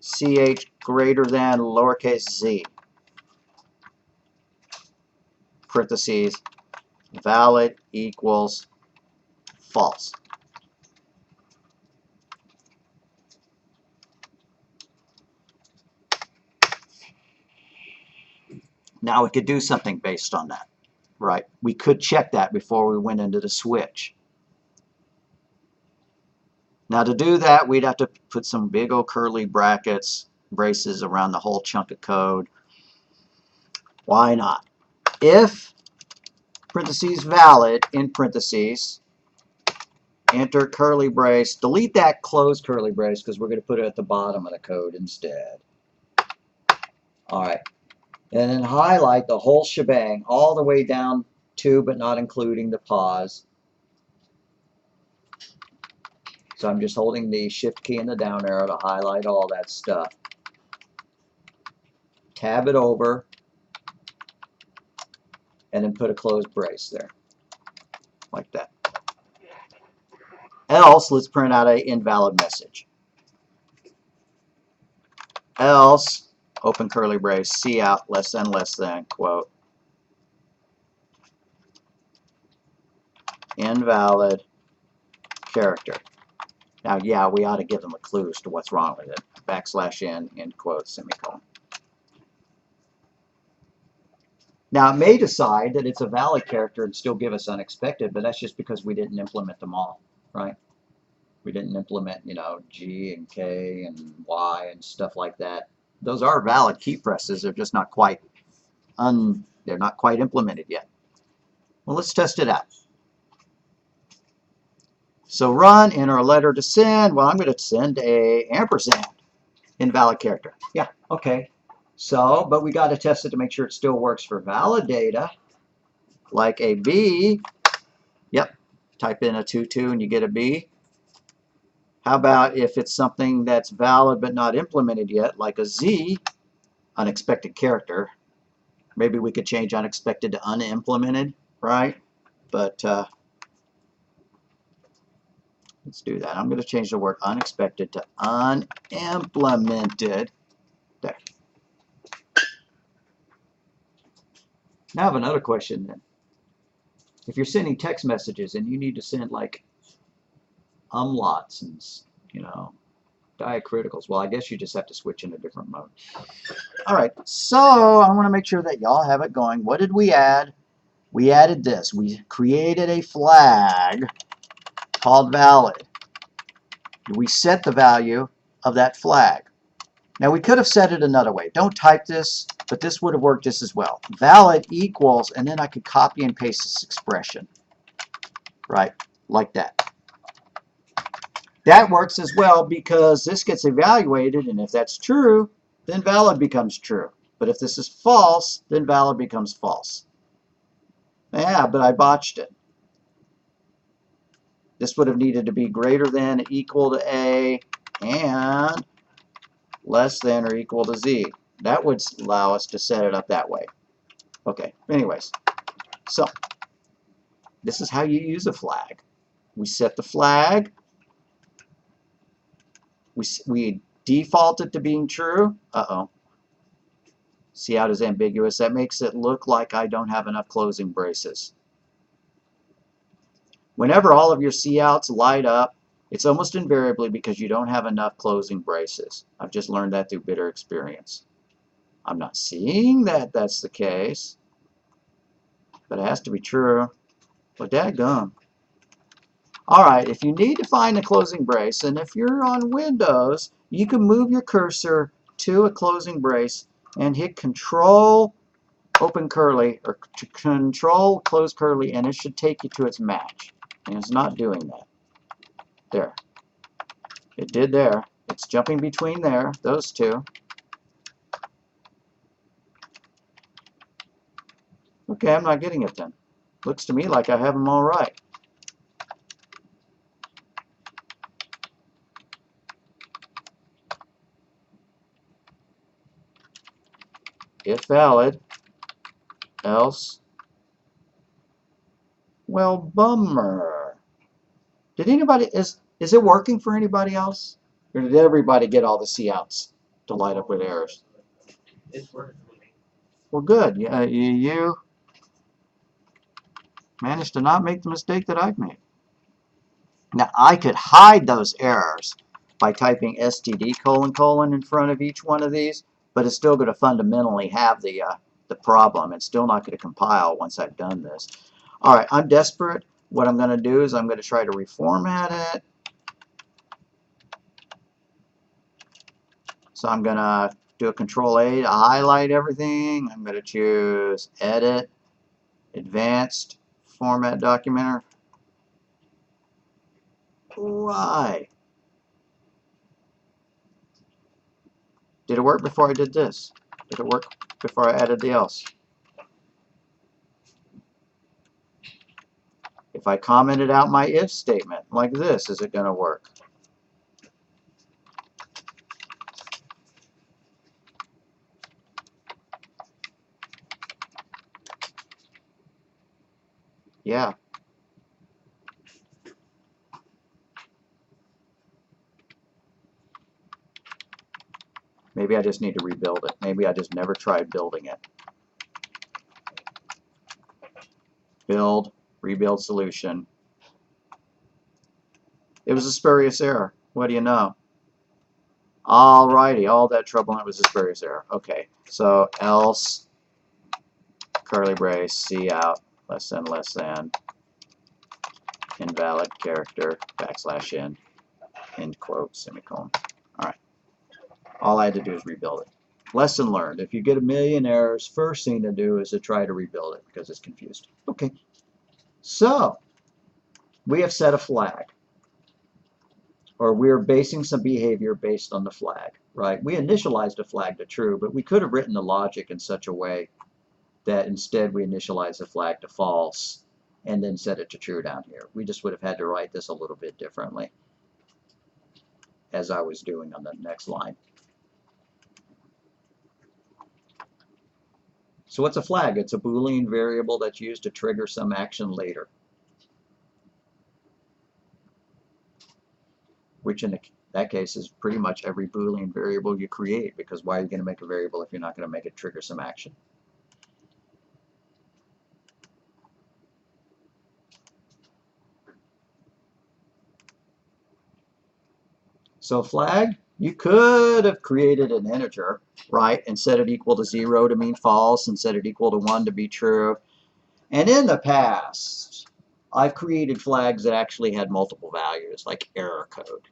ch greater than lowercase z, parentheses, valid equals false. Now we could do something based on that, right? We could check that before we went into the switch. Now to do that, we'd have to put some big old curly brackets, braces around the whole chunk of code. Why not? If, parentheses valid, in parentheses, enter curly brace, delete that closed curly brace because we're going to put it at the bottom of the code instead. All right. And then highlight the whole shebang all the way down to but not including the pause. So I'm just holding the shift key and the down arrow to highlight all that stuff. Tab it over and then put a closed brace there, like that. Else, let's print out an invalid message. Else, open curly brace, cout less than, quote, invalid character. Now, yeah, we ought to give them a clue as to what's wrong with it. Backslash n, end quote, semicolon. Now, it may decide that it's a valid character and still give us unexpected, but that's just because we didn't implement them all, right? We didn't implement, you know, G and K and Y and stuff like that. Those are valid key presses. They're just not quite they're not quite implemented yet. Well, let's test it out. So run, enter a letter to send. Well, I'm going to send a ampersand. Invalid character. Yeah, okay. So, but we got to test it to make sure it still works for valid data, like a B. Yep, type in a 2 and you get a B. How about if it's something that's valid but not implemented yet, like a Z, unexpected character. Maybe we could change unexpected to unimplemented, right? But let's do that. I'm going to change the word unexpected to unimplemented. There. Now I have another question then. If you're sending text messages and you need to send like umlauts and, you know, diacriticals, well, I guess you just have to switch in a different mode. All right, so I want to make sure that y'all have it going. What did we add? We added this. We created a flag called valid. We set the value of that flag. Now we could have set it another way. Don't type this, but this would have worked just as well. Valid equals, and then I could copy and paste this expression. Right, like that. That works as well because this gets evaluated, and if that's true, then valid becomes true. But if this is false, then valid becomes false. Yeah, but I botched it. This would have needed to be greater than, equal to A, and less than or equal to Z. That would allow us to set it up that way. Okay, anyways. So, this is how you use a flag. We set the flag. We default it to being true. Uh-oh. See how it is ambiguous? That makes it look like I don't have enough closing braces. Whenever all of your COUTs light up, it's almost invariably because you don't have enough closing braces. I've just learned that through bitter experience. I'm not seeing that that's the case, but it has to be true. But dadgum. Alright, if you need to find a closing brace, and if you're on Windows, you can move your cursor to a closing brace and hit Control open curly or Control close curly, and it should take you to its match. And it's not doing that. There. It did there. It's jumping between there, those two. Okay, I'm not getting it then. Looks to me like I have them all right. If valid, else. Well, bummer. Did anybody, is it working for anybody else? Or did everybody get all the COUTs to light up with errors? It's working for me. Well, good. Yeah, you managed to not make the mistake that I've made. Now, I could hide those errors by typing std : in front of each one of these, but it's still going to fundamentally have the problem. It's still not going to compile once I've done this. All right, I'm desperate. What I'm going to do is I'm going to try to reformat it. So I'm going to do a Control-A to highlight everything. I'm going to choose Edit, Advanced, Format Documenter. Why? Did it work before I did this? Did it work before I added the else? If I commented out my if statement like this, is it going to work? Yeah. Maybe I just need to rebuild it. Maybe I just never tried building it. Build, rebuild solution. It was a spurious error. What do you know? Alrighty, all that trouble and it was a spurious error. Okay, so else, curly brace, cout, less than, invalid character, \n, end quote, semicolon. Alright. All I had to do is rebuild it. Lesson learned. If you get a million errors, first thing to do is to try to rebuild it because it's confused. Okay. So, we have set a flag. Or we're basing some behavior based on the flag, right? We initialized a flag to true, but we could have written the logic in such a way that instead we initialize the flag to false and then set it to true down here. We just would have had to write this a little bit differently, as I was doing on the next line. So what's a flag? It's a Boolean variable that's used to trigger some action later, which in that case is pretty much every Boolean variable you create, because why are you going to make a variable if you're not going to make it trigger some action? So flag, you could have created an integer, right, and set it equal to 0 to mean false and set it equal to 1 to be true. And in the past, I've created flags that actually had multiple values, like error code.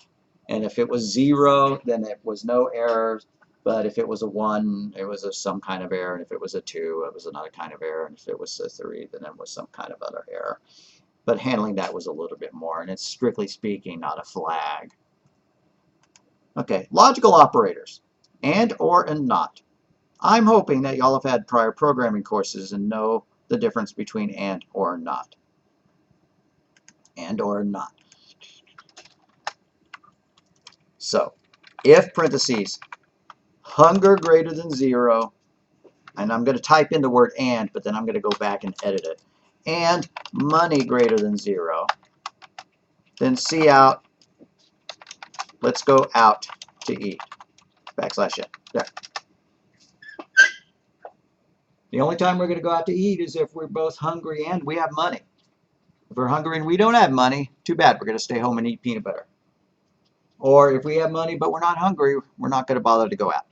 And if it was 0, then it was no error. But if it was a 1, it was some kind of error. And if it was a 2, it was another kind of error. And if it was a 3, then it was some kind of other error. But handling that was a little bit more. And it's strictly speaking not a flag. Okay, logical operators, and, or, and not. I'm hoping that y'all have had prior programming courses and know the difference between and, or, not. And, or, not. So, if parentheses, hunger greater than 0, and I'm going to type in the word and, but then I'm going to go back and edit it, and money greater than 0, then see out, let's go out to eat, \n. There. The only time we're going to go out to eat is if we're both hungry and we have money. If we're hungry and we don't have money, too bad, we're going to stay home and eat peanut butter. Or if we have money but we're not hungry, we're not going to bother to go out.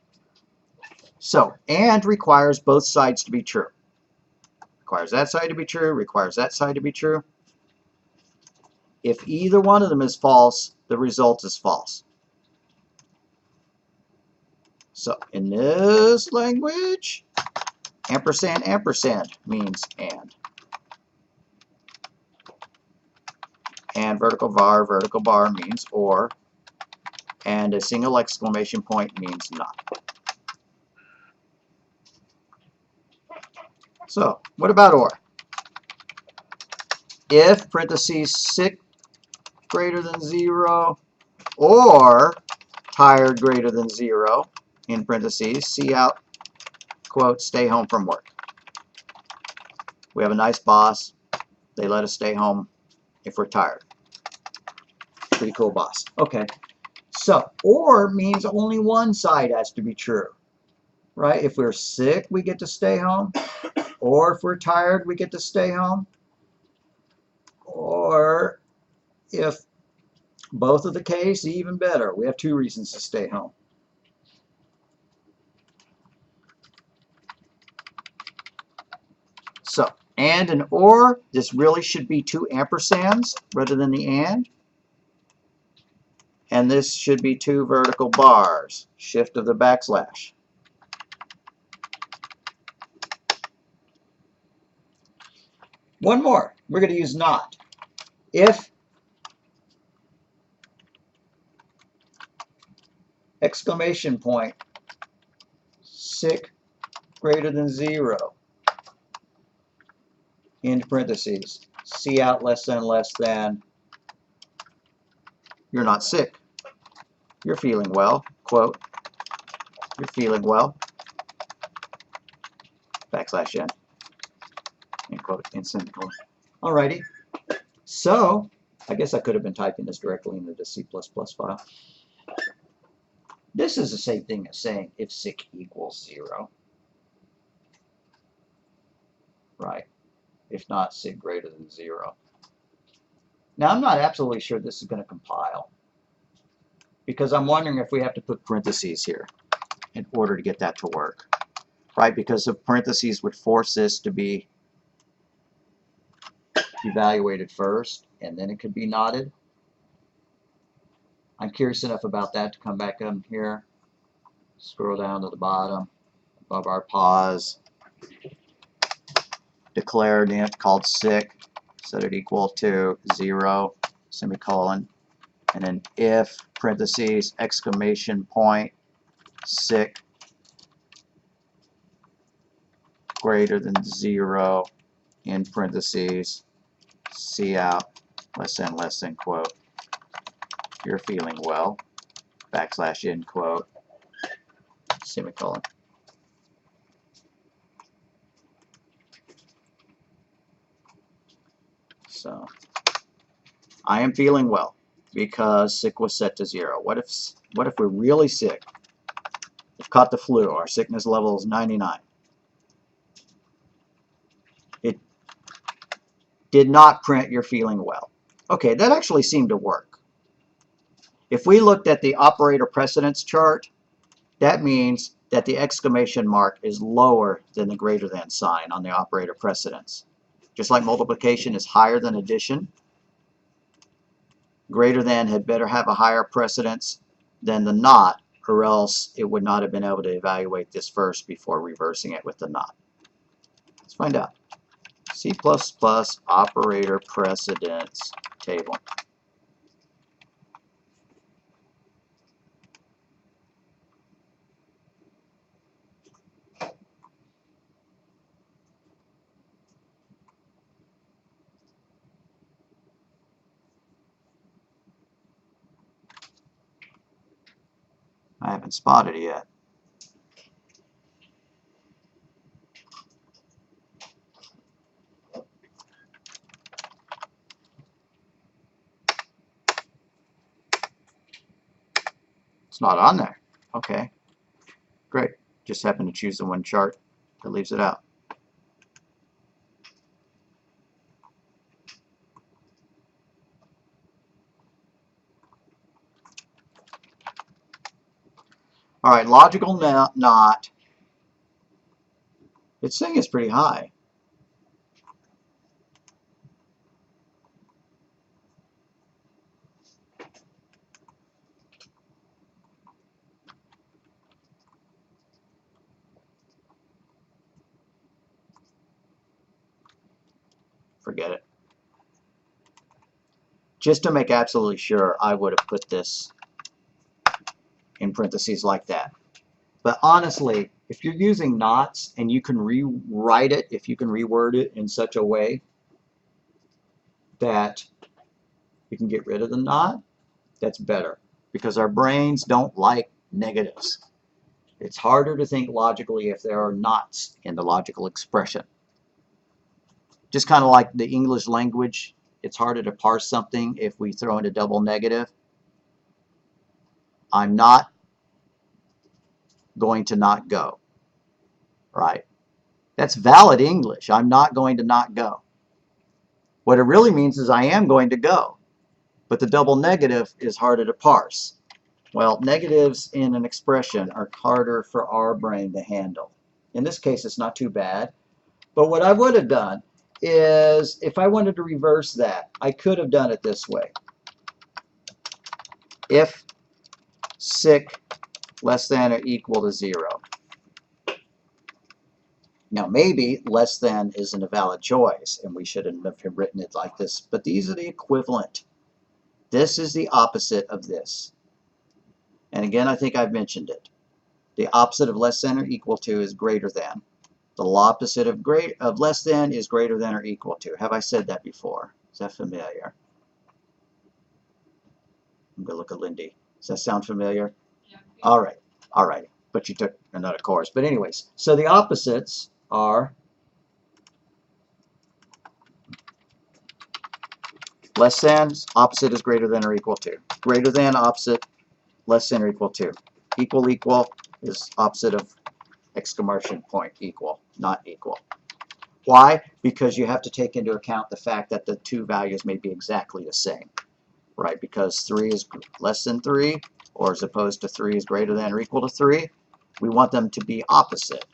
So, and requires both sides to be true. Requires that side to be true, requires that side to be true. If either one of them is false, the result is false. So, in this language, ampersand, ampersand means and. And vertical bar means or. And a single exclamation point means not. So, what about or? If parentheses sick greater than 0 or tired greater than 0 in parentheses, see out, quote, stay home from work. We have a nice boss. They let us stay home if we're tired. Pretty cool boss. Okay. So, or means only one side has to be true. Right? If we're sick, we get to stay home. Or if we're tired, we get to stay home. Or if both of the case, even better. We have 2 reasons to stay home. So, and or, this really should be 2 ampersands rather than the and. And this should be 2 vertical bars, shift of the backslash. One more. We're going to use not. If exclamation point sick greater than 0 in parentheses, see out less than, you're not sick. You're feeling well, quote, you're feeling well, \n, end quote, in semicolon. Alrighty, so I guess I could have been typing this directly into the C++ file. This is the same thing as saying if sick equals 0. Right? If not, sick greater than 0. Now, I'm not absolutely sure this is going to compile, because I'm wondering if we have to put parentheses here in order to get that to work. Right? Because if parentheses would force this to be evaluated first, and then it could be knotted. I'm curious enough about that to come back up here, scroll down to the bottom, above our pause, declare an int called sick, set it equal to 0, semicolon, and then if, parentheses, exclamation point, sick greater than 0, in parentheses, cout, less than quote, you're feeling well, backslash end quote, semicolon. So, I am feeling well because sick was set to 0. What if we're really sick? We've caught the flu. Our sickness level is 99. It did not print you're feeling well. Okay, that actually seemed to work. If we looked at the operator precedence chart, that means that the exclamation mark is lower than the greater than sign on the operator precedence. Just like multiplication is higher than addition, greater than had better have a higher precedence than the not, or else it would not have been able to evaluate this first before reversing it with the not. Let's find out. C++ operator precedence table. I haven't spotted it yet. It's not on there. Okay, great. Just happened to choose the one chart that leaves it out. All right, logical not. It's saying it's pretty high. Forget it. Just to make absolutely sure, I would have put this in parentheses like that. But honestly, if you're using nots and you can rewrite it, if you can reword it in such a way that you can get rid of the not, that's better. Because our brains don't like negatives. It's harder to think logically if there are nots in the logical expression. Just kind of like the English language, it's harder to parse something if we throw in a double negative. I'm not going to not go, right? That's valid English. I'm not going to not go. What it really means is I am going to go, but the double negative is harder to parse. Well, negatives in an expression are harder for our brain to handle. In this case, it's not too bad, but what I would have done is if I wanted to reverse that, I could have done it this way. If sick less than or equal to 0. Now maybe less than isn't a valid choice and we shouldn't have written it like this, but these are the equivalent. This is the opposite of this. And again, I think I've mentioned it. The opposite of less than or equal to is greater than. The opposite of less than is greater than or equal to. Have I said that before? Is that familiar? I'm going to look at Lindy. Does that sound familiar? Yeah. All right. All right. But you took another course. But anyways, so the opposites are less than, opposite is greater than or equal to. Greater than, opposite, less than or equal to. Equal, equal is opposite of exclamation point, equal, not equal. Why? Because you have to take into account the fact that the two values may be exactly the same, right? Because 3 is less than 3, or as opposed to 3 is greater than or equal to 3, we want them to be opposite.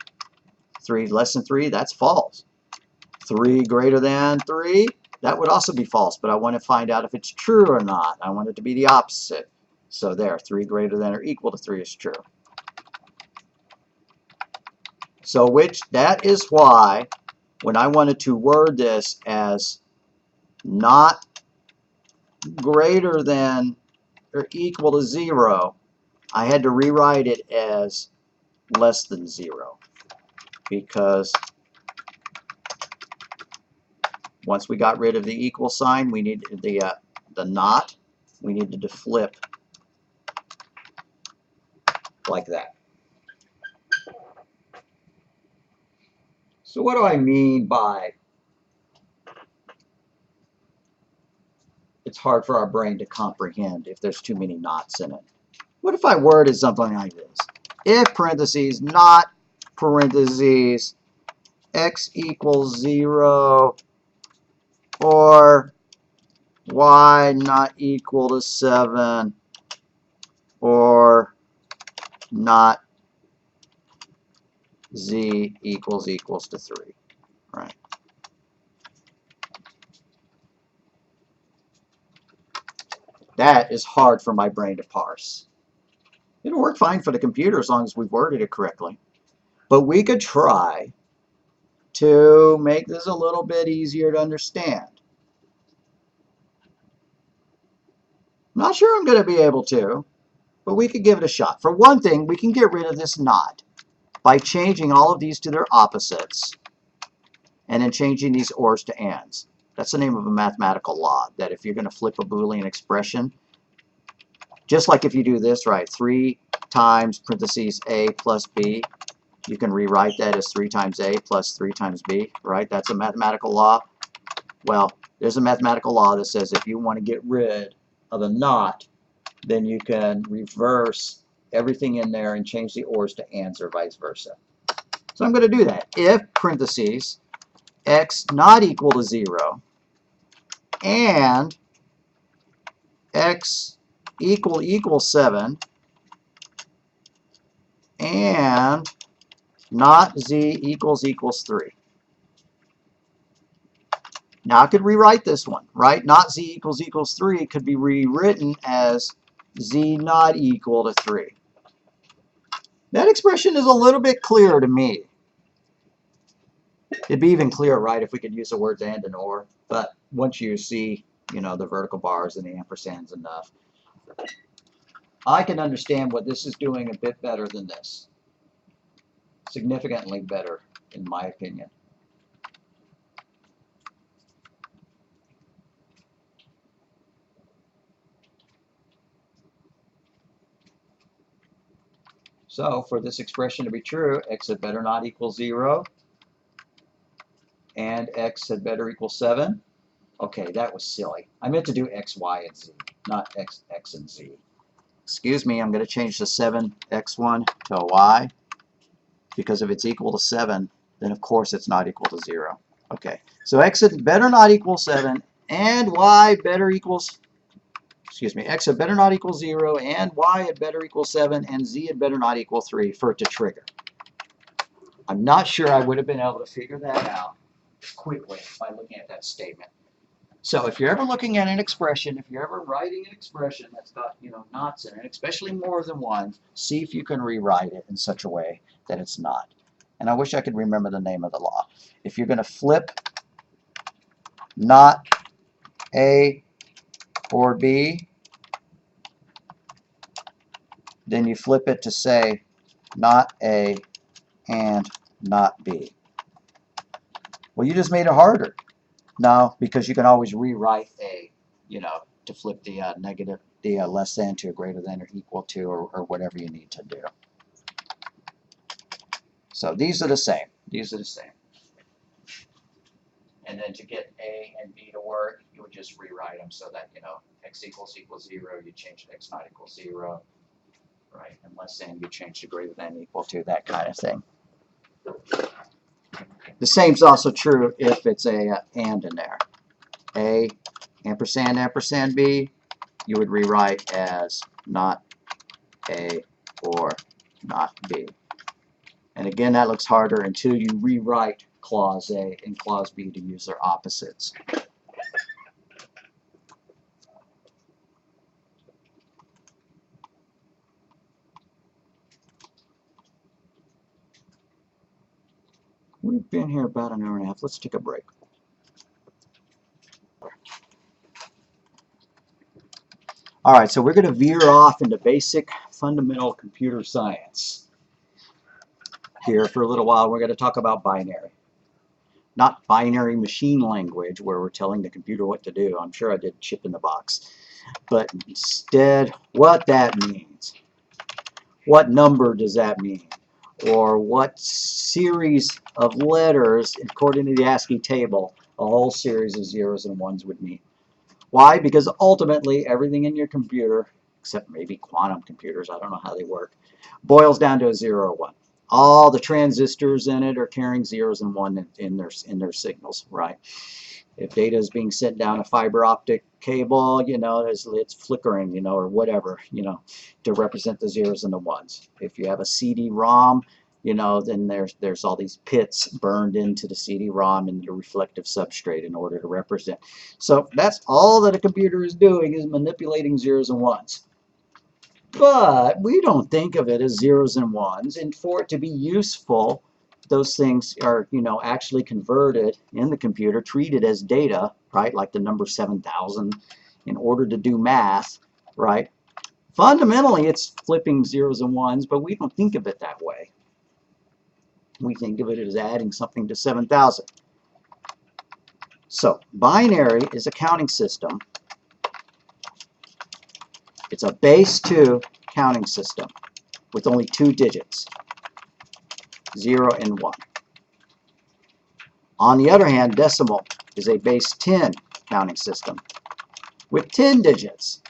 3 less than 3, that's false. 3 greater than 3, that would also be false, but I want to find out if it's true or not. I want it to be the opposite. So there, 3 greater than or equal to 3 is true. So that is why when I wanted to word this as not greater than or equal to 0, I had to rewrite it as less than 0, because once we got rid of the equal sign, we needed the not, we needed to flip like that. So what do I mean by it's hard for our brain to comprehend if there's too many nots in it? What if I worded something like this? If parentheses, not parentheses, x equals 0, or y not equal to 7, or not z equals to 3, right? That is hard for my brain to parse. It'll work fine for the computer as long as we've worded it correctly. But we could try to make this a little bit easier to understand. I'm not sure I'm going to be able to, but we could give it a shot. For one thing, we can get rid of this not by changing all of these to their opposites and then changing these ors to ands. That's the name of a mathematical law, that if you're going to flip a Boolean expression, just like if you do this, right, 3 times parentheses a plus b, you can rewrite that as 3 times a plus 3 times b, right? That's a mathematical law. Well, there's a mathematical law that says if you want to get rid of a not, then you can reverse everything in there and change the ors to ands or vice versa. So I'm going to do that. If parentheses x not equal to 0 and x equal 7 and not z equals 3. Now I could rewrite this one, right? Not z equals 3 could be rewritten as z not equal to 3. That expression is a little bit clearer to me. It'd be even clearer, right, if we could use the words and or. But once you see, you know, the vertical bars and the ampersands enough, I can understand what this is doing a bit better than this. Significantly better, in my opinion. So for this expression to be true, x had better not equal 0, and x had better equal 7. Okay, that was silly. I meant to do x, y, and z, not x, and z. Excuse me, I'm going to change the 7x1 to a y, because if it's equal to 7, then of course it's not equal to 0. Okay, so x had better not equal 7, and y better equals, excuse me, x had better not equal 0, and y had better equal 7, and z had better not equal 3 for it to trigger. I'm not sure I would have been able to figure that out quickly by looking at that statement. So if you're ever looking at an expression, if you're ever writing an expression that's got, you know, nots in it, especially more than one, see if you can rewrite it in such a way that it's not. And I wish I could remember the name of the law. If you're going to flip not A or B, then you flip it to say not A and not B. Well, you just made it harder. No, because you can always rewrite A, you know, to flip the negative, the less than to a greater than or equal to, or whatever you need to do. So these are the same. These are the same. And then to get A and B to work, you would just rewrite them so that, you know, x equals 0, you change to x not equals 0, right? And less than, you change to greater than equal to, that kind of thing. The same is also true if it's a and in there. A ampersand ampersand B, you would rewrite as not A or not B. And again, that looks harder until you rewrite clause A and clause B to use their opposites. We've been here about an hour and a half. Let's take a break. All right, so we're going to veer off into basic fundamental computer science. Here for a little while, we're going to talk about binary. Not binary machine language where we're telling the computer what to do. I'm sure I did chip in the box. But instead, what that means. What number does that mean? Or what series of letters, according to the ASCII table, a whole series of zeros and ones would mean. Why? Because ultimately everything in your computer, except maybe quantum computers, I don't know how they work, boils down to a 0 or 1. All the transistors in it are carrying zeros and one in their signals, right? If data is being sent down a fiber optic cable, you know, it's flickering, you know, or whatever, you know, to represent the zeros and the ones. If you have a CD-ROM, you know, then there's all these pits burned into the CD-ROM and the reflective substrate in order to represent. So that's all that a computer is doing, is manipulating zeros and ones. But we don't think of it as zeros and ones, and for it to be useful, those things are, you know, actually converted in the computer, treated as data, right, like the number 7,000, in order to do math, right? Fundamentally, it's flipping zeros and ones, but we don't think of it that way. We think of it as adding something to 7,000. So, binary is a counting system. It's a base 2 counting system with only 2 digits, 0 and 1. On the other hand, decimal is a base 10 counting system with 10 digits.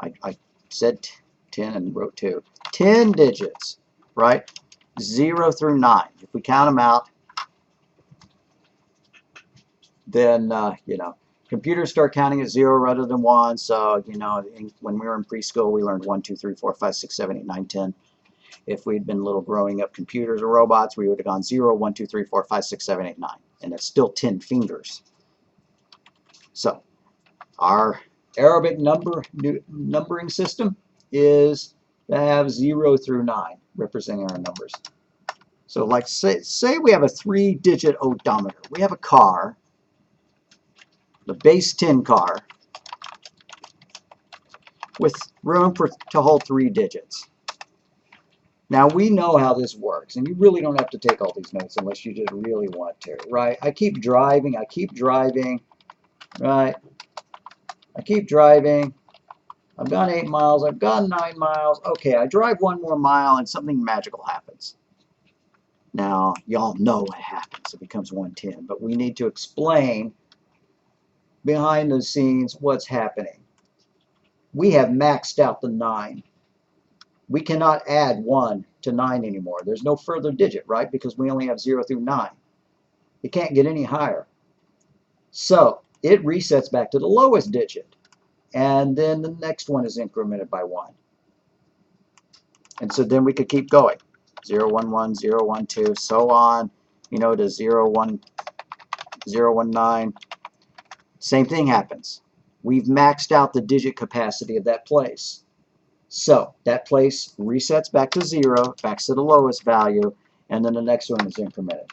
I said 10 and wrote 2. 10 digits, right? 0 through 9. If we count them out, then, you know, computers start counting at 0 rather than 1. So, you know, when we were in preschool, we learned 1, 2, 3, 4, 5, 6, 7, 8, 9, 10. If we'd been little growing up computers or robots, we would have gone 0, 1, 2, 3, 4, 5, 6, 7, 8, 9. And that's still 10 fingers. So, our Arabic numbering system is to have 0 through 9 representing our numbers. So, like, say we have a 3-digit odometer. We have a car, the base 10 car, with room to hold 3 digits. Now, we know how this works, and you really don't have to take all these notes unless you just really want to, right? I keep driving, right? I keep driving. I've gone 8 miles, I've gone 9 miles. Okay, I drive 1 more mile and something magical happens. Now, y'all know what happens. It becomes 110, but we need to explain behind the scenes what's happening. We have maxed out the 9. We cannot add 1 to 9 anymore. There's no further digit, right? Because we only have 0 through 9. It can't get any higher. So it resets back to the lowest digit. And then the next one is incremented by 1. And so then we could keep going. 0, 1, 1, 0, 1, 2, so on, you know, to 0, 1, 0, 1, 9. Same thing happens. We've maxed out the digit capacity of that place. So that place resets back to 0, back to the lowest value, and then the next one is incremented.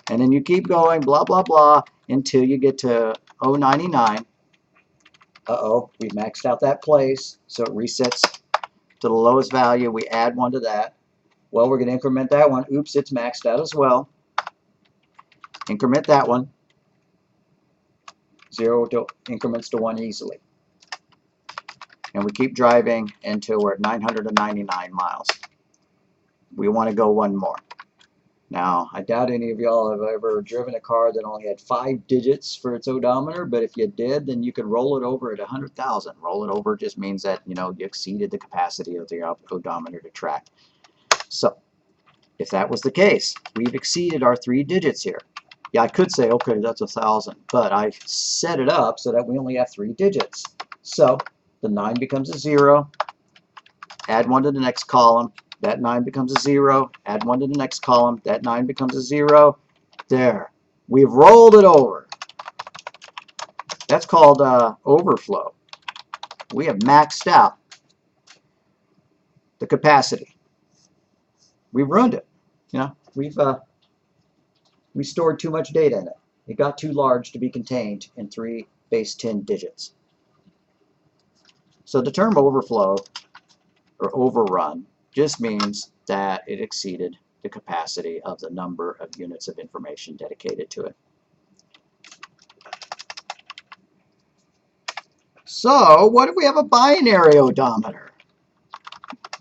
And then you keep going, blah, blah, blah, until you get to 099. Uh-oh, we maxed out that place, so it resets to the lowest value. We add 1 to that. Well, we're going to increment that one. Oops, it's maxed out as well. Increment that one. 0 to increments to 1 easily. And we keep driving until we're at 999 miles. We want to go 1 more. Now, I doubt any of y'all have ever driven a car that only had 5 digits for its odometer, but if you did, then you could roll it over at 100,000. Roll it over just means that, you know, you exceeded the capacity of the odometer to track. So, if that was the case, we've exceeded our 3 digits here. Yeah, I could say, okay, that's 1,000, but I set it up so that we only have 3 digits. So, the 9 becomes a 0, add 1 to the next column, that 9 becomes a 0, add 1 to the next column, that 9 becomes a 0. There, we've rolled it over. That's called overflow. We have maxed out the capacity. We've ruined it, you know. we stored too much data in it. It got too large to be contained in 3 base 10 digits. So the term overflow or overrun just means that it exceeded the capacity of the number of units of information dedicated to it. So what if we have a binary odometer?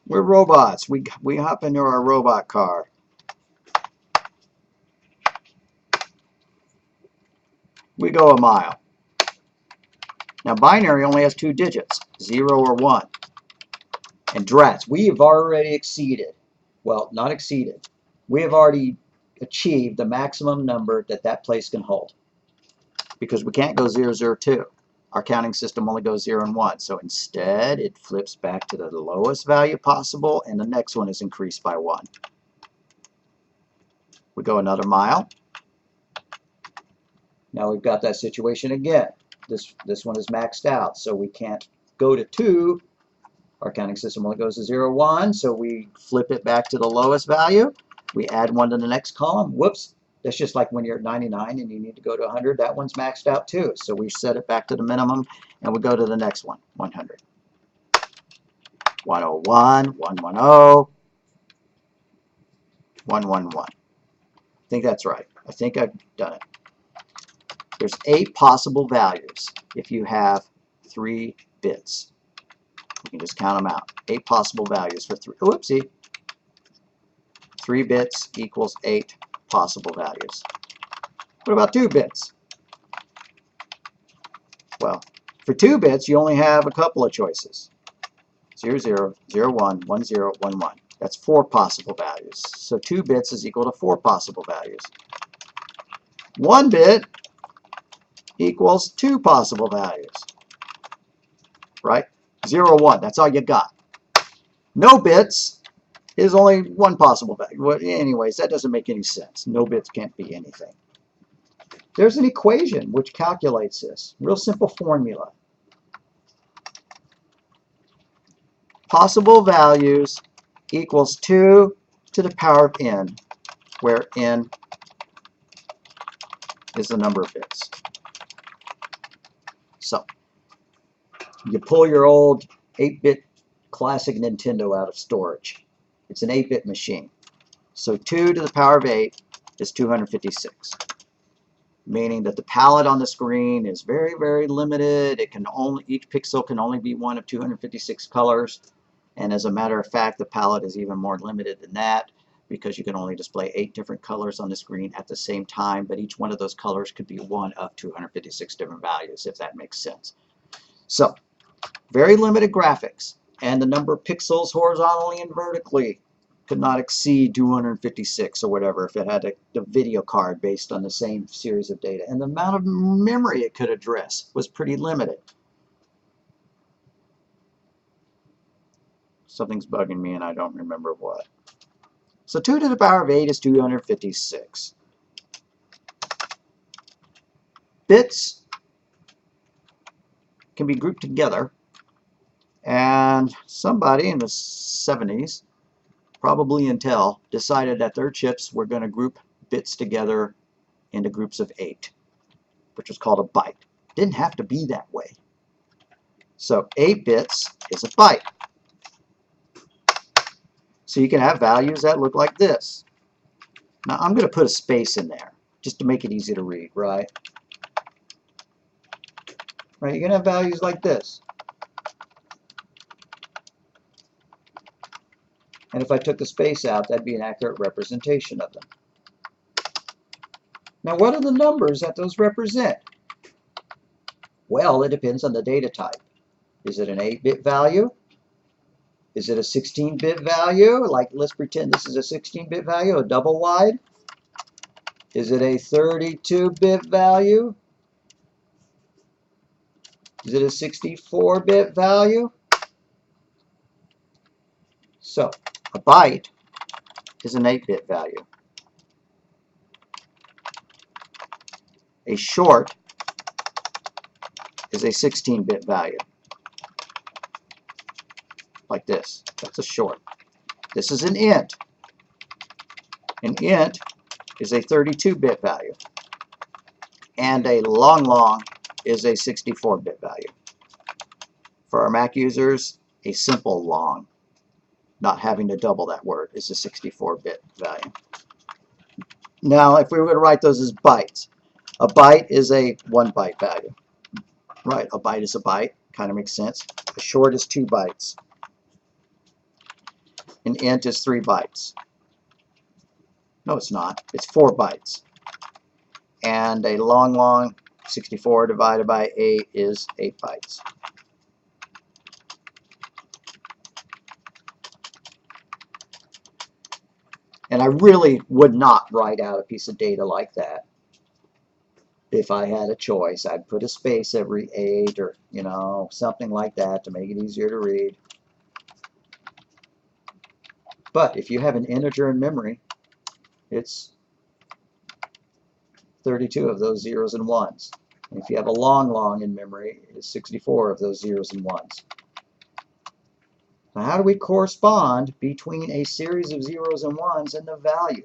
We're robots. We hop into our robot car. We go a mile. Now binary only has 2 digits, 0 or 1. And drats, we have already exceeded, well, not exceeded, we have already achieved the maximum number that that place can hold. Because we can't go 0, 0, 2. Our counting system only goes 0 and 1. So instead, it flips back to the lowest value possible, and the next one is increased by 1. We go another mile. Now we've got that situation again. This one is maxed out, so we can't go to 2. Our counting system only goes to 0, 1, so we flip it back to the lowest value. We add 1 to the next column. Whoops, that's just like when you're at 99 and you need to go to 100. That one's maxed out too. So we set it back to the minimum, and we go to the next one, 100. 101, 110, 111. I think that's right. I think I've done it. There's 8 possible values if you have 3 bits. You can just count them out. 8 possible values for 3. Whoopsie. 3 bits equals 8 possible values. What about 2 bits? Well, for 2 bits, you only have a couple of choices. 0, 0, 0, 1, 1, 0, 1, 1. That's 4 possible values. So 2 bits is equal to 4 possible values. 1 bit equals 2 possible values. Right? 0, 1. That's all you got. No bits is only 1 possible value. Well, anyways, that doesn't make any sense. No bits can't be anything. There's an equation which calculates this. Real simple formula. Possible values equals 2 to the power of n, where n is the number of bits. So, you pull your old 8-bit classic Nintendo out of storage. It's an 8-bit machine. So 2 to the power of 8 is 256. Meaning that the palette on the screen is very, very limited. It can only, each pixel can only be one of 256 colors. And as a matter of fact, the palette is even more limited than that, because you can only display 8 different colors on the screen at the same time, but each one of those colors could be one of 256 different values, if that makes sense. So, very limited graphics, and the number of pixels horizontally and vertically could not exceed 256 or whatever if it had a video card based on the same series of data. And the amount of memory it could address was pretty limited. Something's bugging me and I don't remember what. So 2 to the power of 8 is 256. Bits can be grouped together, and somebody in the 70s, probably Intel, decided that their chips were going to group bits together into groups of 8, which was called a byte. Didn't have to be that way. So 8 bits is a byte. So you can have values that look like this. Now I'm going to put a space in there just to make it easy to read, right? Right, you're going to have values like this. And if I took the space out, that'd be an accurate representation of them. Now what are the numbers that those represent? Well, it depends on the data type. Is it an 8-bit value? Is it a 16-bit value? Like, let's pretend this is a 16-bit value, a double wide. Is it a 32-bit value? Is it a 64-bit value? So, a byte is an 8-bit value. A short is a 16-bit value. Like this. That's a short. This is an int. An int is a 32-bit value. And a long is a 64-bit value. For our Mac users, a simple long, not having to double that word, is a 64-bit value. Now, if we were to write those as bytes, a byte is a 1-byte value. Right, a byte is a byte, kind of makes sense. A short is 2 bytes. An int is 3 bytes. No, it's not. It's 4 bytes. And a long, 64 divided by 8 is 8 bytes. And I really would not write out a piece of data like that. If I had a choice, I'd put a space every 8 or, you know, something like that to make it easier to read. But if you have an integer in memory, it's 32 of those zeros and ones. And if you have a long in memory, it's 64 of those zeros and ones. Now, how do we correspond between a series of zeros and ones and the value?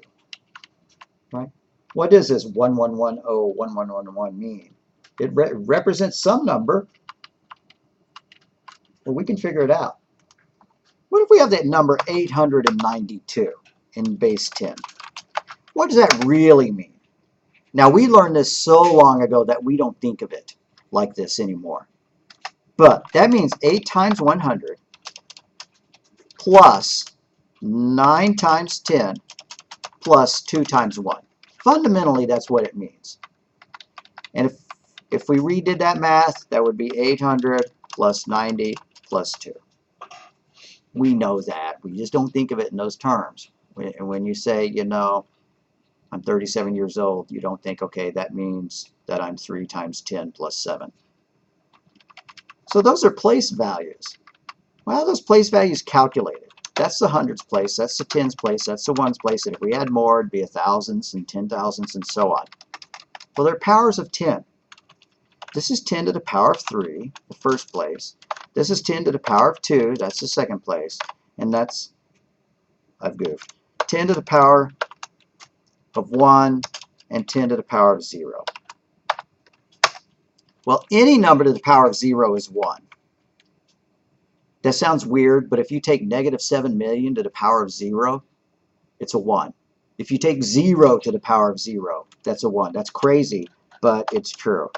Right? What does this 1110, 1111 mean? It represents some number. Well, we can figure it out. What if we have that number 892 in base 10? What does that really mean? Now, we learned this so long ago that we don't think of it like this anymore. But that means 8 times 100 plus 9 times 10 plus 2 times 1. Fundamentally, that's what it means. And if we redid that math, that would be 800 plus 90 plus 2. We know that. We just don't think of it in those terms. When you say, you know, I'm 37 years old, you don't think, okay, that means that I'm 3 times 10 plus 7. So those are place values. Well, how are those place values calculated? That's the hundreds place, that's the tens place, that's the ones place, and if we add more, it'd be a thousands and 10,000s and so on. Well, they're powers of 10. This is 10 to the power of 3, the first place. This is 10 to the power of 2, that's the second place. And that's, I've goofed, 10 to the power of 1 and 10 to the power of 0. Well, any number to the power of 0 is 1. That sounds weird, but if you take negative 7 million to the power of 0, it's a 1. If you take 0 to the power of 0, that's a 1. That's crazy, but it's true.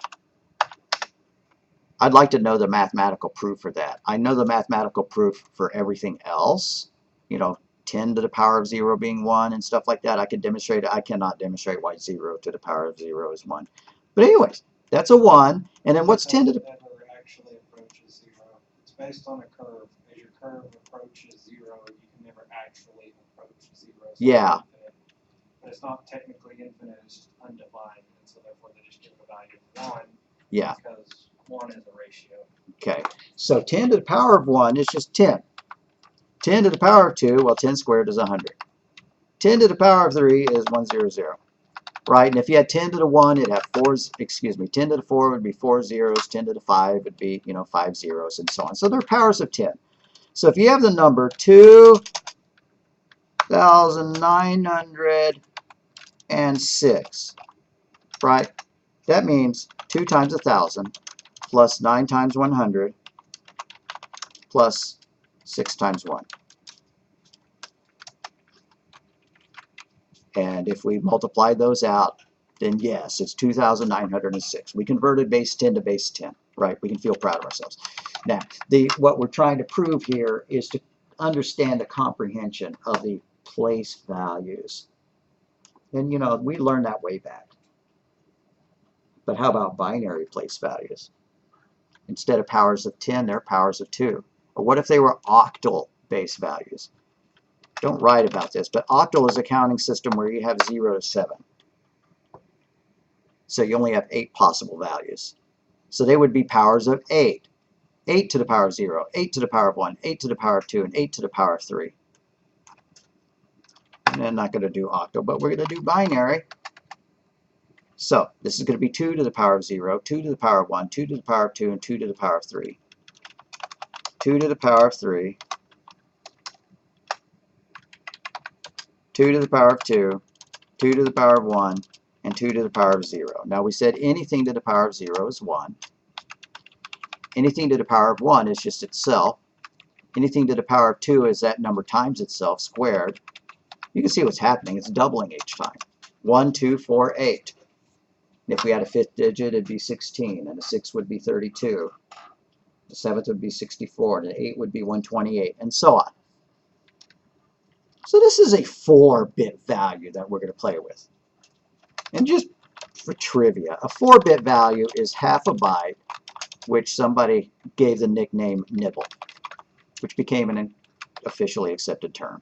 I'd like to know the mathematical proof for that. I know the mathematical proof for everything else. You know, 10 to the power of 0 being 1 and stuff like that. I could demonstrate it. I cannot demonstrate why 0 to the power of 0 is 1. But anyways, that's a 1. And then what's 10 to the... actually approaches 0. It's based on a curve. As your curve approaches 0, you can never actually approach 0. It's yeah. Infinite. But it's not technically infinite. It's just undefined. And so therefore they just give a value of 1. Yeah. Because 1 is a ratio. Okay. So 10 to the power of 1 is just 10. 10 to the power of 2, well, 10 squared is 100. 10 to the power of 3 is 100. Right? And if you had 10 to the 1, it'd have 10 to the 4 would be 4 zeros. 10 to the 5 would be, 5 zeros, and so on. So they're powers of 10. So if you have the number 2,906, right? That means 2 times 1,000 plus 9 times 100 plus 6 times 1. And if we multiply those out, then yes, it's 2,906. We converted base 10 to base 10, right? We can feel proud of ourselves. Now, what we're trying to prove here is to understand the comprehension of the place values. And, we learned that way back. But how about binary place values? Instead of powers of 10, they're powers of 2. Or what if they were octal base values? Don't write about this, but octal is a counting system where you have 0 to 7. So you only have 8 possible values. So they would be powers of 8. 8 to the power of 0, 8 to the power of 1, 8 to the power of 2, and 8 to the power of 3. And I'm not going to do octal, but we're going to do binary. So this is going to be 2 to the power of 0, 2 to the power of 1, 2 to the power of 2, and 2 to the power of 3. 2 to the power of 3. 2 to the power of 2, 2 to the power of 1, and 2 to the power of 0. Now we said anything to the power of 0 is 1. Anything to the power of 1 is just itself. Anything to the power of 2 is that number times itself squared. You can see what's happening. It's doubling each time. 1, 2, 4, 8. And if we had a fifth digit, it'd be 16, and a 6 would be 32. The 7th would be 64, and the 8 would be 128, and so on. So this is a 4-bit value that we're going to play with. And just for trivia, a 4-bit value is half a byte, which somebody gave the nickname nibble, which became an officially accepted term.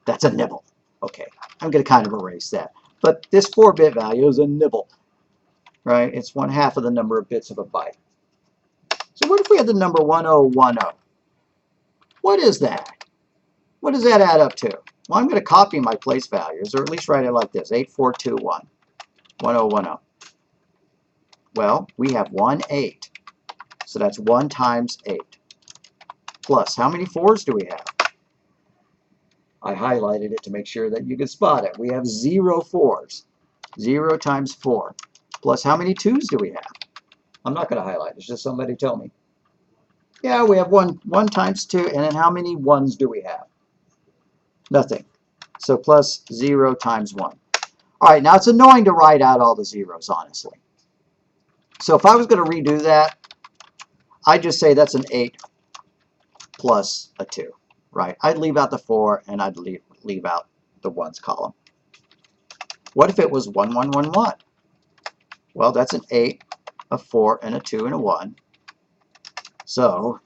That's a nibble. Okay, I'm going to kind of erase that. But this 4-bit value is a nibble, right? It's 1/2 of the number of bits of a byte. So what if we had the number 1010? What is that? What does that add up to? Well, I'm going to copy my place values, or at least write it like this, 8421, 1010. Well, we have 1/8, so that's 1 times 8. Plus, how many 4s do we have? I highlighted it to make sure that you could spot it. We have 0 4s. 0 times 4. Plus, how many 2s do we have? I'm not going to highlight. It's just somebody tell me. Yeah, we have 1 times 2. And then how many 1s do we have? Nothing. So plus 0 times 1. All right, now it's annoying to write out all the zeros, honestly. So if I was going to redo that, I'd just say that's an 8 plus a 2, right? I'd leave out the 4, and I'd leave out the 1s column. What if it was 1111? Well, that's an 8, a 4, and a 2, and a 1. So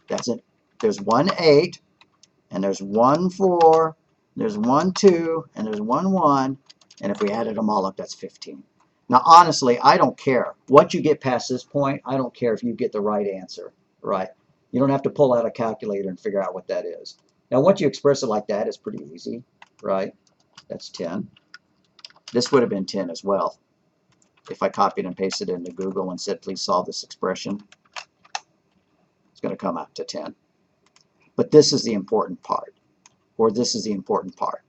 there's 1 8, and there's 1 4, there's 1 2, and there's 1 1, and if we added them all up, that's 15. Now, honestly, I don't care. Once you get past this point, I don't care if you get the right answer, right? You don't have to pull out a calculator and figure out what that is. Now, once you express it like that, it's pretty easy, right? That's 10. This would have been 10 as well. If I copied and pasted it into Google and said, please solve this expression, it's going to come out to 10. But this is the important part, or this is the important part.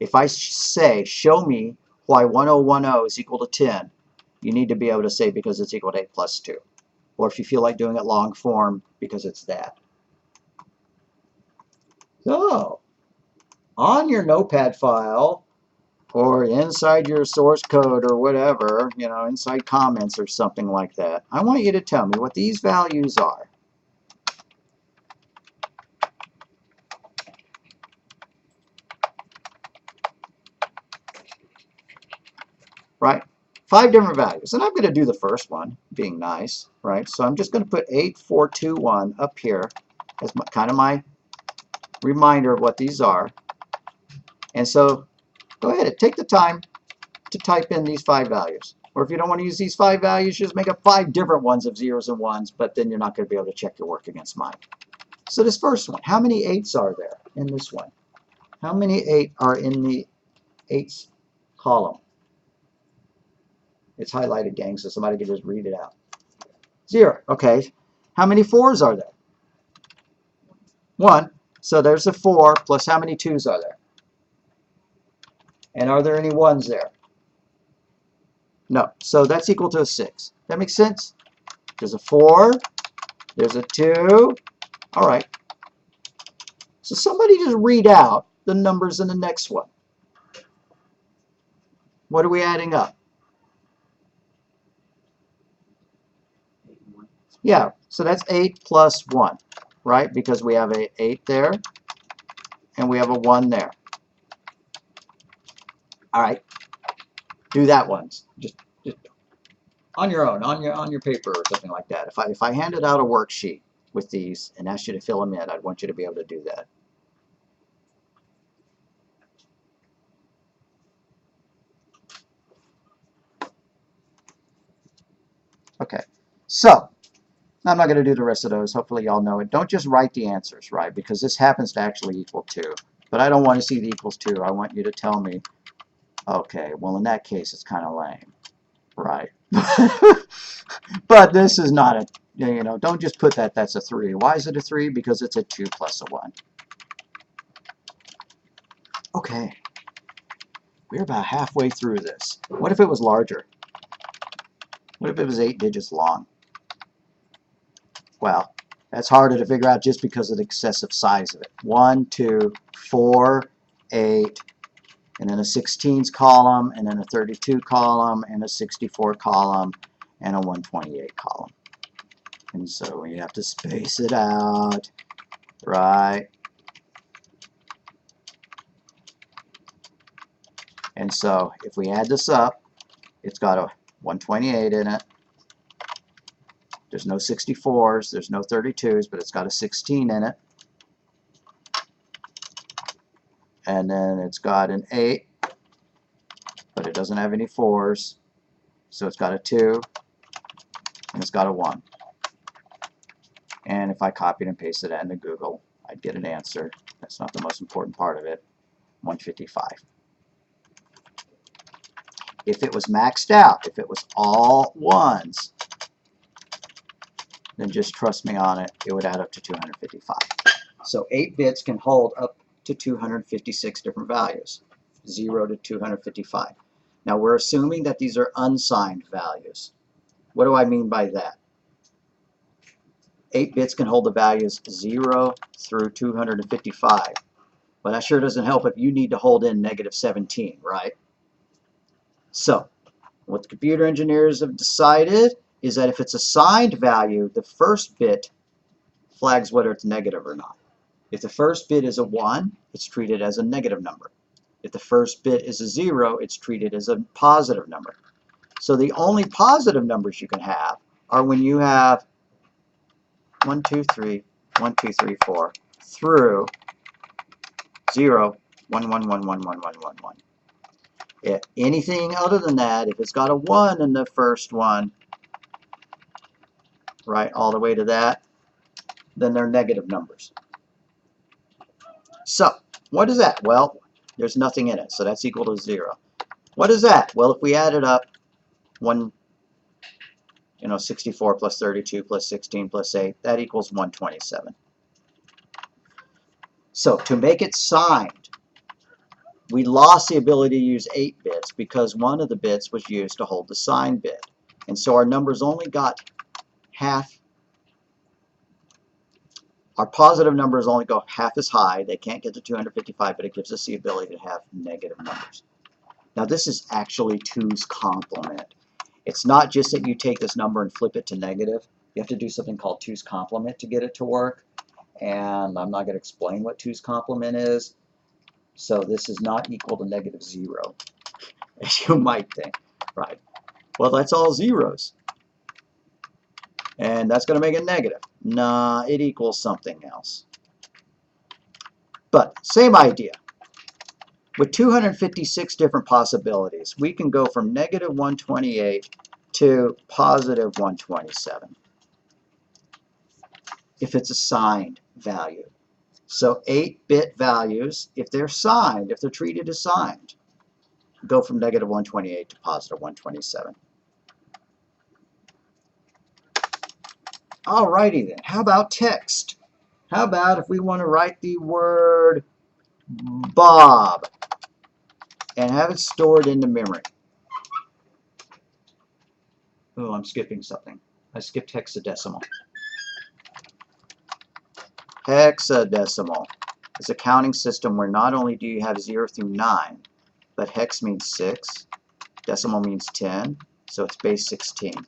If I say, show me why 1010 is equal to 10, you need to be able to say because it's equal to 8 plus 2. Or if you feel like doing it long form, because it's that. So, on your notepad file, or inside your source code or whatever, you know, inside comments or something like that, I want you to tell me what these values are. Right? 5 different values. And I'm going to do the first one, being nice, right? So I'm just going to put 8421 up here as kind of my reminder of what these are. And so go ahead and take the time to type in these 5 values. Or if you don't want to use these 5 values, just make up 5 different ones of 0s and 1s, but then you're not going to be able to check your work against mine. So this first one, how many 8s are there in this one? How many 8 are in the 8s column? It's highlighted, gang, so somebody can just read it out. 0. Okay. How many 4s are there? 1. So there's a 4 plus how many 2s are there? And are there any 1s there? No. So that's equal to a 6. That makes sense? There's a 4. There's a 2. All right. So somebody just read out the numbers in the next one. What are we adding up? Yeah, so that's 8 plus 1, right? Because we have a 8 there, and we have a 1 there. All right, do that once, just on your own, on your paper or something like that. If I handed out a worksheet with these and asked you to fill them in, I'd want you to be able to do that. Okay, so I'm not going to do the rest of those. Hopefully y'all know it. Don't just write the answers, right? Because this happens to actually equal 2. But I don't want to see the equals 2. I want you to tell me, okay, well in that case it's kind of lame, right? But this is not a, you know, don't just put that that's a 3. Why is it a 3? Because it's a 2 plus a 1. Okay, We're about halfway through this. What if it was larger? What if it was 8 digits long? Well, that's harder to figure out just because of the excessive size of it. 1, 2, 4, 8, and then a 16s column, and then a 32 column, and a 64 column, and a 128 column. And so we have to space it out, right? And so if we add this up, it's got a 128 in it. There's no 64s, there's no 32s, but it's got a 16 in it. And then it's got an 8, but it doesn't have any 4s. So it's got a 2, and it's got a 1. And if I copied and pasted that into Google, I'd get an answer. That's not the most important part of it. 155. If it was maxed out, if it was all 1s, then just trust me on it, it would add up to 255. So 8 bits can hold up to 256 different values, 0 to 255. Now we're assuming that these are unsigned values. What do I mean by that? 8 bits can hold the values 0 through 255. But that sure doesn't help if you need to hold in -17, right? So, what the computer engineers have decided is that if it's a signed value, the first bit flags whether it's negative or not. If the first bit is a 1, it's treated as a negative number. If the first bit is a 0, it's treated as a positive number. So the only positive numbers you can have are when you have 1, 2, 3, 1, 2, 3, 4 through 0, 1, 1, 1, 1, 1, 1, 1, 1. If anything other than that, if it's got a 1 in the first one, right, all the way to that, then they're negative numbers. So, what is that? Well, there's nothing in it, so that's equal to 0. What is that? Well, if we add it up, 64 plus 32 plus 16 plus 8, that equals 127. So, to make it signed, we lost the ability to use 8 bits because one of the bits was used to hold the signed bit. And so our numbers only got half. Our positive numbers only go half as high. They can't get to 255, but it gives us the ability to have negative numbers. Now this is actually 2's complement. It's not just that you take this number and flip it to negative. You have to do something called 2's complement to get it to work. And I'm not going to explain what 2's complement is. So this is not equal to -0, as you might think, right? Well, that's all zeros. And that's going to make it negative. Nah, it equals something else. But same idea. With 256 different possibilities, we can go from -128 to +127 if it's a signed value. So 8-bit values, if they're signed, if they're treated as signed, go from -128 to +127. Alrighty then, how about text? How about if we want to write the word Bob and have it stored into memory? Oh, I'm skipping something. I skipped hexadecimal. Hexadecimal is a counting system where not only do you have 0 through 9, but hex means 6, decimal means 10, so it's base 16.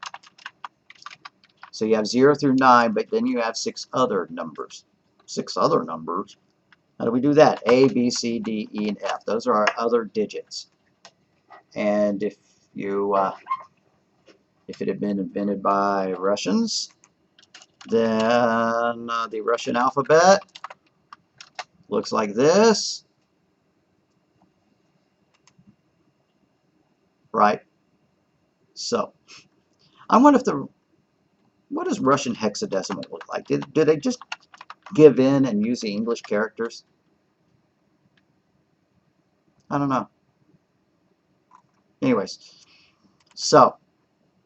So you have 0 through 9, but then you have 6 other numbers. 6 other numbers? How do we do that? A, B, C, D, E, and F. Those are our other digits. And if it had been invented by Russians, then the Russian alphabet looks like this, right? So, I wonder if what does Russian hexadecimal look like? Did they just give in and use the English characters? I don't know. Anyways, so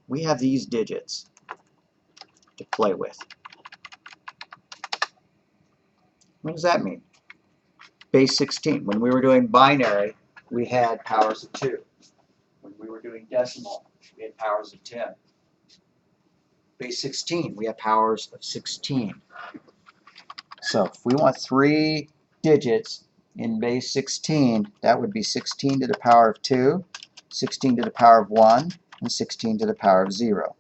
we have these digits to play with. What does that mean? Base 16. When we were doing binary, we had powers of 2. When we were doing decimal, we had powers of 10. Base 16, we have powers of 16. So if we want 3 digits in base 16, that would be 16 to the power of 2, 16 to the power of 1, and 16 to the power of 0.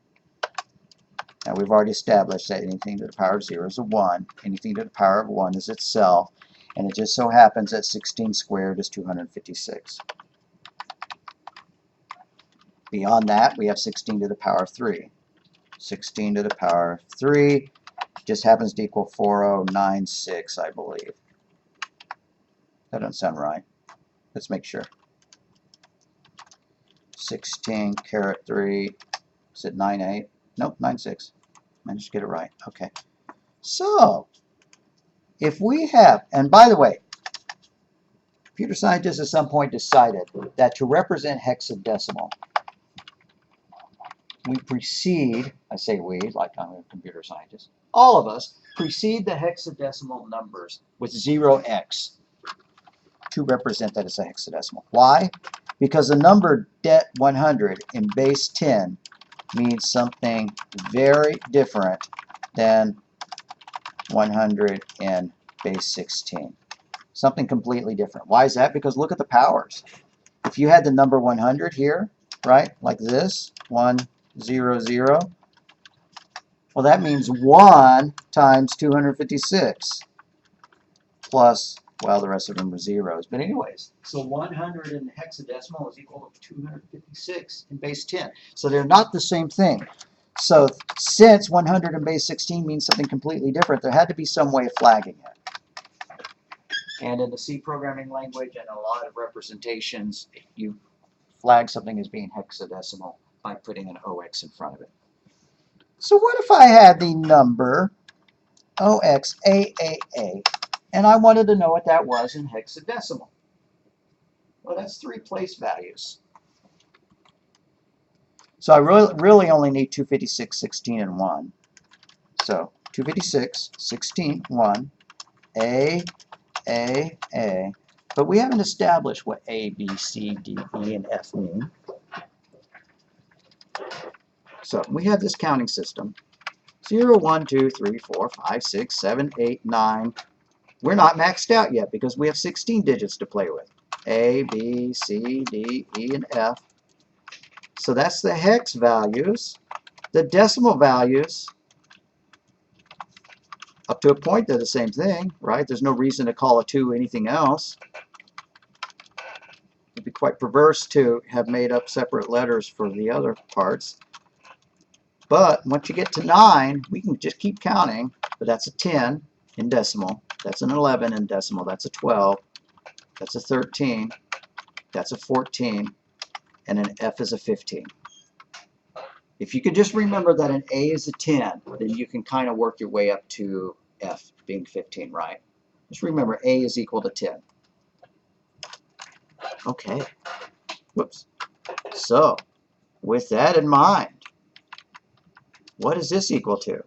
Now we've already established that anything to the power of 0 is a 1, anything to the power of 1 is itself, and it just so happens that 16 squared is 256. Beyond that, we have 16 to the power of 3. 16 to the power of 3 just happens to equal 4096, I believe. That doesn't sound right. Let's make sure. 16 caret 3, is it 98? Nope, 96. Managed to get it right. Okay. So, if we have, and by the way, computer scientists at some point decided that to represent hexadecimal, we precede, I say we, like I'm a computer scientist, all of us precede the hexadecimal numbers with 0x to represent that as a hexadecimal. Why? Because the number 100 in base 10 means something very different than 100 in base 16. Something completely different. Why is that? Because look at the powers. If you had the number 100 here, right, like this, 1, 0, 0, well, that means 1 times 256 plus, well, the rest of them are zeros. But anyways, so 100 in hexadecimal is equal to 256 in base 10. So they're not the same thing. So since 100 in base 16 means something completely different, there had to be some way of flagging it. And in the C programming language and a lot of representations, you flag something as being hexadecimal by putting an OX in front of it. So what if I had the number OXAAA and I wanted to know what that was in hexadecimal? Well, that's 3 place values. So I really only need 256, 16, and 1. So 256, 16, 1, A. But we haven't established what A, B, C, D, E, and F mean. So we have this counting system. 0, 1, 2, 3, 4, 5, 6, 7, 8, 9. We're not maxed out yet because we have 16 digits to play with. A, B, C, D, E, and F. So that's the hex values. The decimal values, up to a point, they're the same thing, right? There's no reason to call a 2 anything else. It'd be quite perverse to have made up separate letters for the other parts. But once you get to 9, we can just keep counting. But that's a 10 in decimal. That's an 11 in decimal. That's a 12. That's a 13. That's a 14. And an F is a 15. If you could just remember that an A is a 10, then you can kind of work your way up to F being 15, right? Just remember A is equal to 10. Okay. Whoops. So, with that in mind, what is this equal to?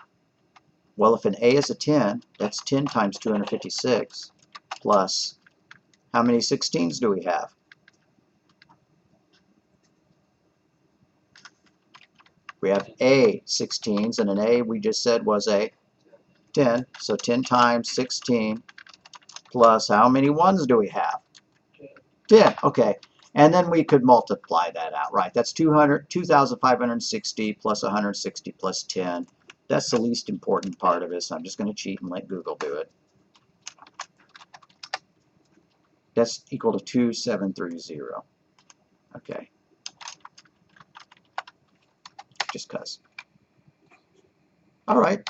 Well, if an A is a 10, that's 10 times 256 plus, how many 16s do we have? We have A 16s, and an A we just said was a 10. So 10 times 16 plus how many 1s do we have? 10. Okay. And then we could multiply that out, right? That's 2,560 plus 160 plus 10. That's the least important part of it, so I'm just going to cheat and let Google do it. That's equal to 2730. Okay. Just because. All right.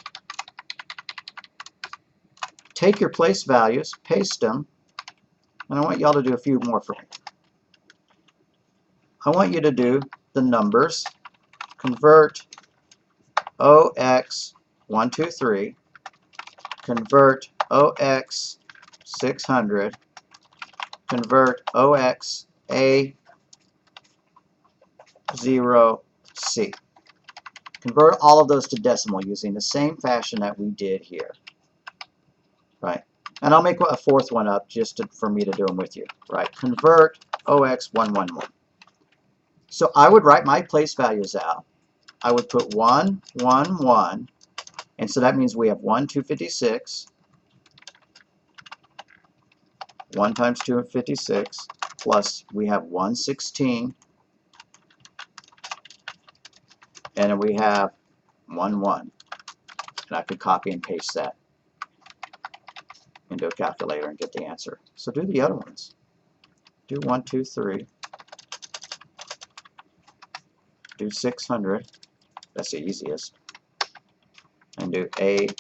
Take your place values, paste them, and I want y'all to do a few more for me. I want you to do the numbers, convert OX 123, convert OX 600, convert OX A0C. Convert all of those to decimal using the same fashion that we did here. Right? And I'll make a fourth one up just for me to do them with you. Right? Convert 0x111. So I would write my place values out. I would put 1, 1, 1, and so that means we have 1, 256, 1 times 256, plus we have 116, and then we have 1, 1. And I could copy and paste that into a calculator and get the answer. So do the other ones. Do 1, 2, 3. Do 600. That's the easiest. And do AOC.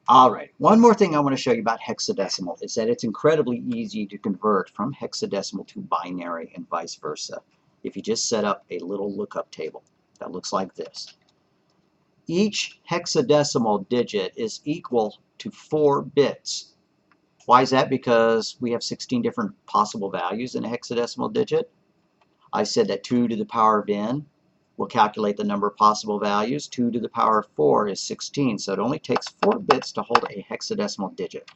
All right, one more thing I want to show you about hexadecimal is that it's incredibly easy to convert from hexadecimal to binary and vice versa if you just set up a little lookup table that looks like this. Each hexadecimal digit is equal to 4 bits. Why is that? Because we have 16 different possible values in a hexadecimal digit. I said that 2 to the power of n will calculate the number of possible values. 2 to the power of 4 is 16, so it only takes 4 bits to hold a hexadecimal digit.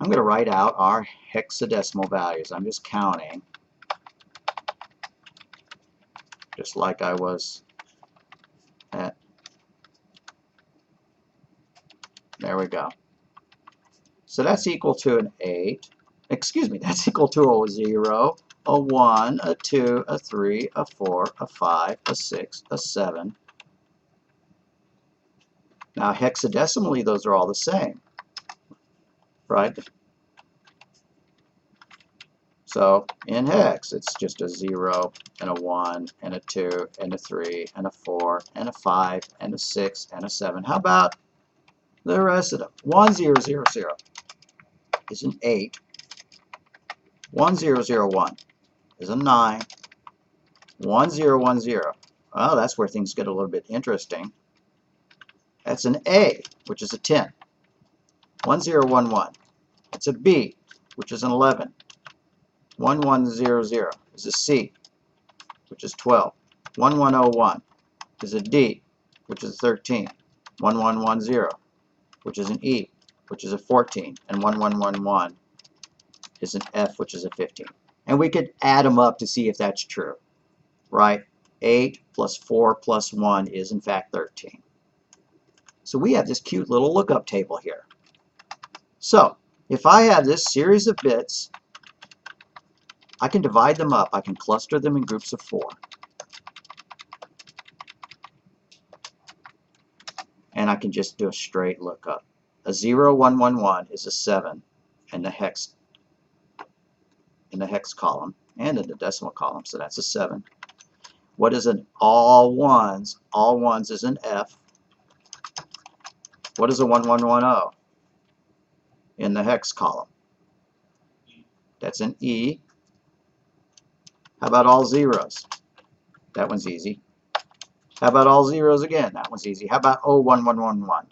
I'm going to write out our hexadecimal values. I'm just counting, just like I was at. There we go. So that's equal to an 8. Excuse me, that's equal to a 0, a 1, a 2, a 3, a 4, a 5, a 6, a 7. Now hexadecimally, those are all the same, right? So in hex, it's just a 0 and a 1 and a 2 and a 3 and a 4 and a 5 and a 6 and a 7. How about the rest of them? 1000 is an 8. 1001 is a 9. 1010. Well, that's where things get a little bit interesting. That's an A, which is a 10. 1011. It's a B, which is an 11. 1100 is a C, which is 12. 1101 is a D, which is 13. 1110, which is an E, which is a 14. And 1111 is an F, which is a 15. And we could add them up to see if that's true, right? 8 plus 4 plus 1 is in fact 13. So we have this cute little lookup table here. So if I have this series of bits, I can divide them up. I can cluster them in groups of 4. And I can just do a straight lookup. A 0, 1, 1, 1 is a 7 in the hex column and in the decimal column, so that's a 7. What is an all ones? All ones is an F. What is a 1110 in the hex column? That's an E. How about all zeros? That one's easy. How about all zeros again? That one's easy. How about 01111?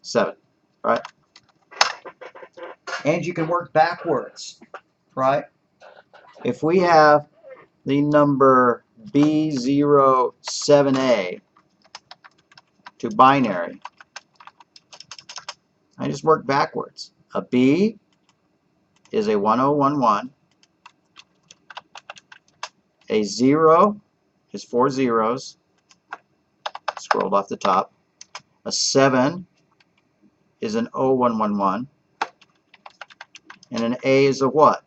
7, right? And you can work backwards, right? If we have the number B07A to binary, I just work backwards. A B is a 1011. A 0 is 4 zeros. Scrolled off the top. A 7 is an 0111. And an A is a what?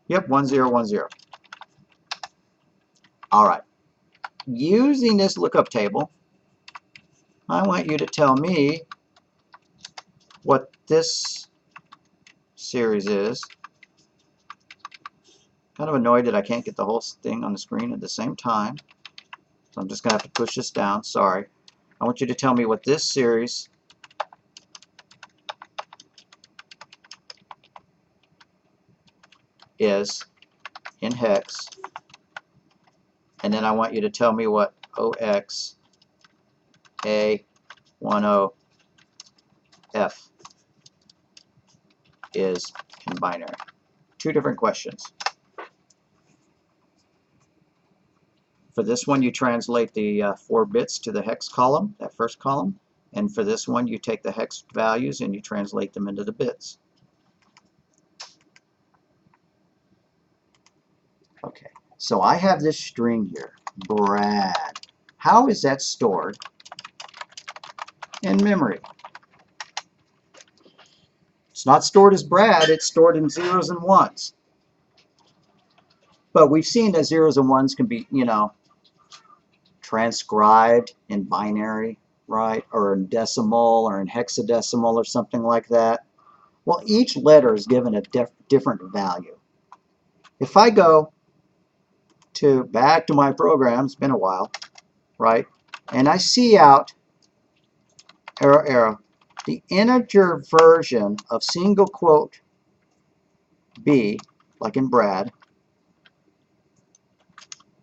Yep, 1010. All right. Using this lookup table, I want you to tell me what this series is. Kind of annoyed that I can't get the whole thing on the screen at the same time. So I'm just going to have to push this down. Sorry. I want you to tell me what this series is in hex. And then I want you to tell me what OXA10F is in binary. Two different questions. For this one, you translate the 4 bits to the hex column, that first column. And for this one, you take the hex values and you translate them into the bits. Okay, so I have this string here, Brad. How is that stored in memory? It's not stored as Brad, it's stored in zeros and ones. But we've seen that zeros and ones can be, transcribed in binary, right? Or in decimal or in hexadecimal or something like that. Well, each letter is given a different value. If I go back to my program, it's been a while, right? And I see out, arrow, arrow, the integer version of single quote B, like in Brad,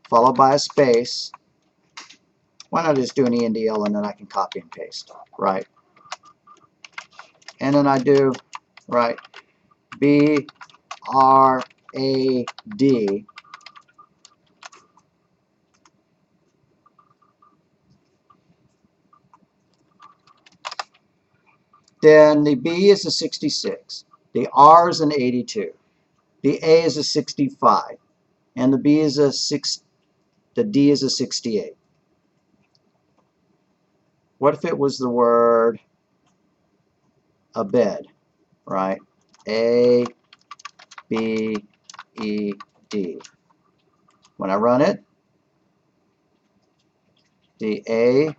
followed by a space. Why not just do an ENDL and then I can copy and paste, right? And then I do, right, B, R, A, D. Then the B is a 66. The R is an 82. The A is a 65. And the B is a 6. The D is a 68. What if it was the word abed, right? A, B, E, D. When I run it, the A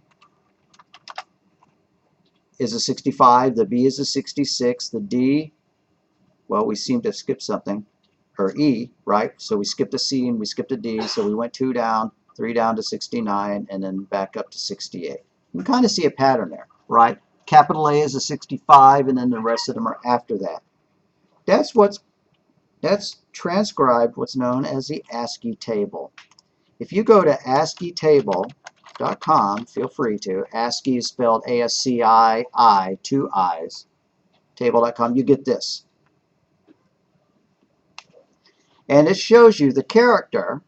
is a 65, the B is a 66, the D, well, we seem to skip something, or E, right? So we skipped a C and we skipped a D, so we went 2 down, 3 down to 69, and then back up to 68. You can kind of see a pattern there, right? Capital A is a 65, and then the rest of them are after that. That's transcribed what's known as the ASCII table. If you go to ASCIItable.com, feel free to. ASCII is spelled A-S-C-I-I, 2 I's. Table.com, you get this. And it shows you the character,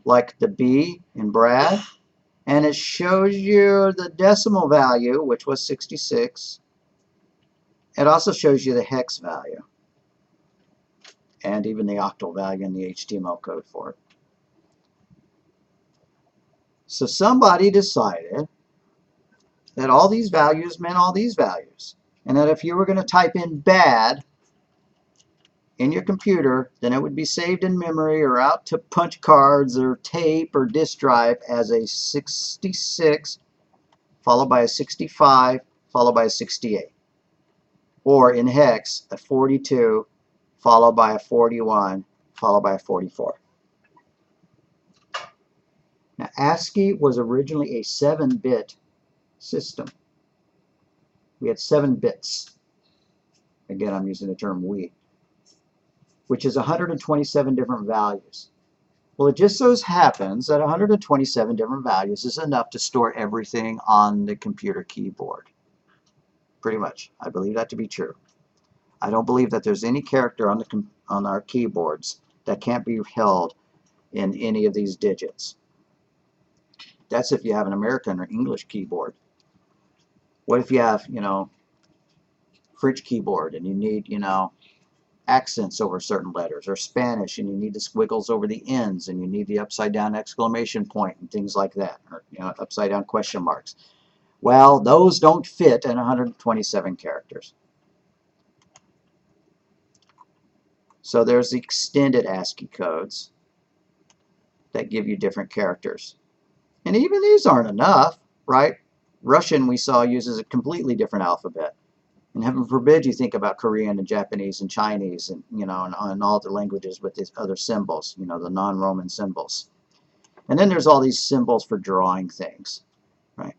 like the B in Brad, and it shows you the decimal value, which was 66. It also shows you the hex value, and even the octal value in the HTML code for it. So somebody decided that all these values meant all these values, and that if you were going to type in bad in your computer, then it would be saved in memory or out to punch cards or tape or disk drive as a 66 followed by a 65 followed by a 68, or in hex a 42 followed by a 41 followed by a 44. Now ASCII was originally a 7-bit system. We had 7 bits. Again, I'm using the term we, which is 127 different values. Well, it just so happens that 127 different values is enough to store everything on the computer keyboard. Pretty much. I believe that to be true. I don't believe that there's any character on our keyboards that can't be held in any of these digits. That's if you have an American or English keyboard. What if you have, French keyboard and you need, accents over certain letters, or Spanish and you need the squiggles over the ends and you need the upside down exclamation point and things like that, or upside down question marks. Well, those don't fit in 127 characters. So there's the extended ASCII codes. that give you different characters. And even these aren't enough, right? Russian, we saw, uses a completely different alphabet. And heaven forbid you think about Korean and Japanese and Chinese and, and all the languages with these other symbols, the non-Roman symbols. And then there's all these symbols for drawing things, right?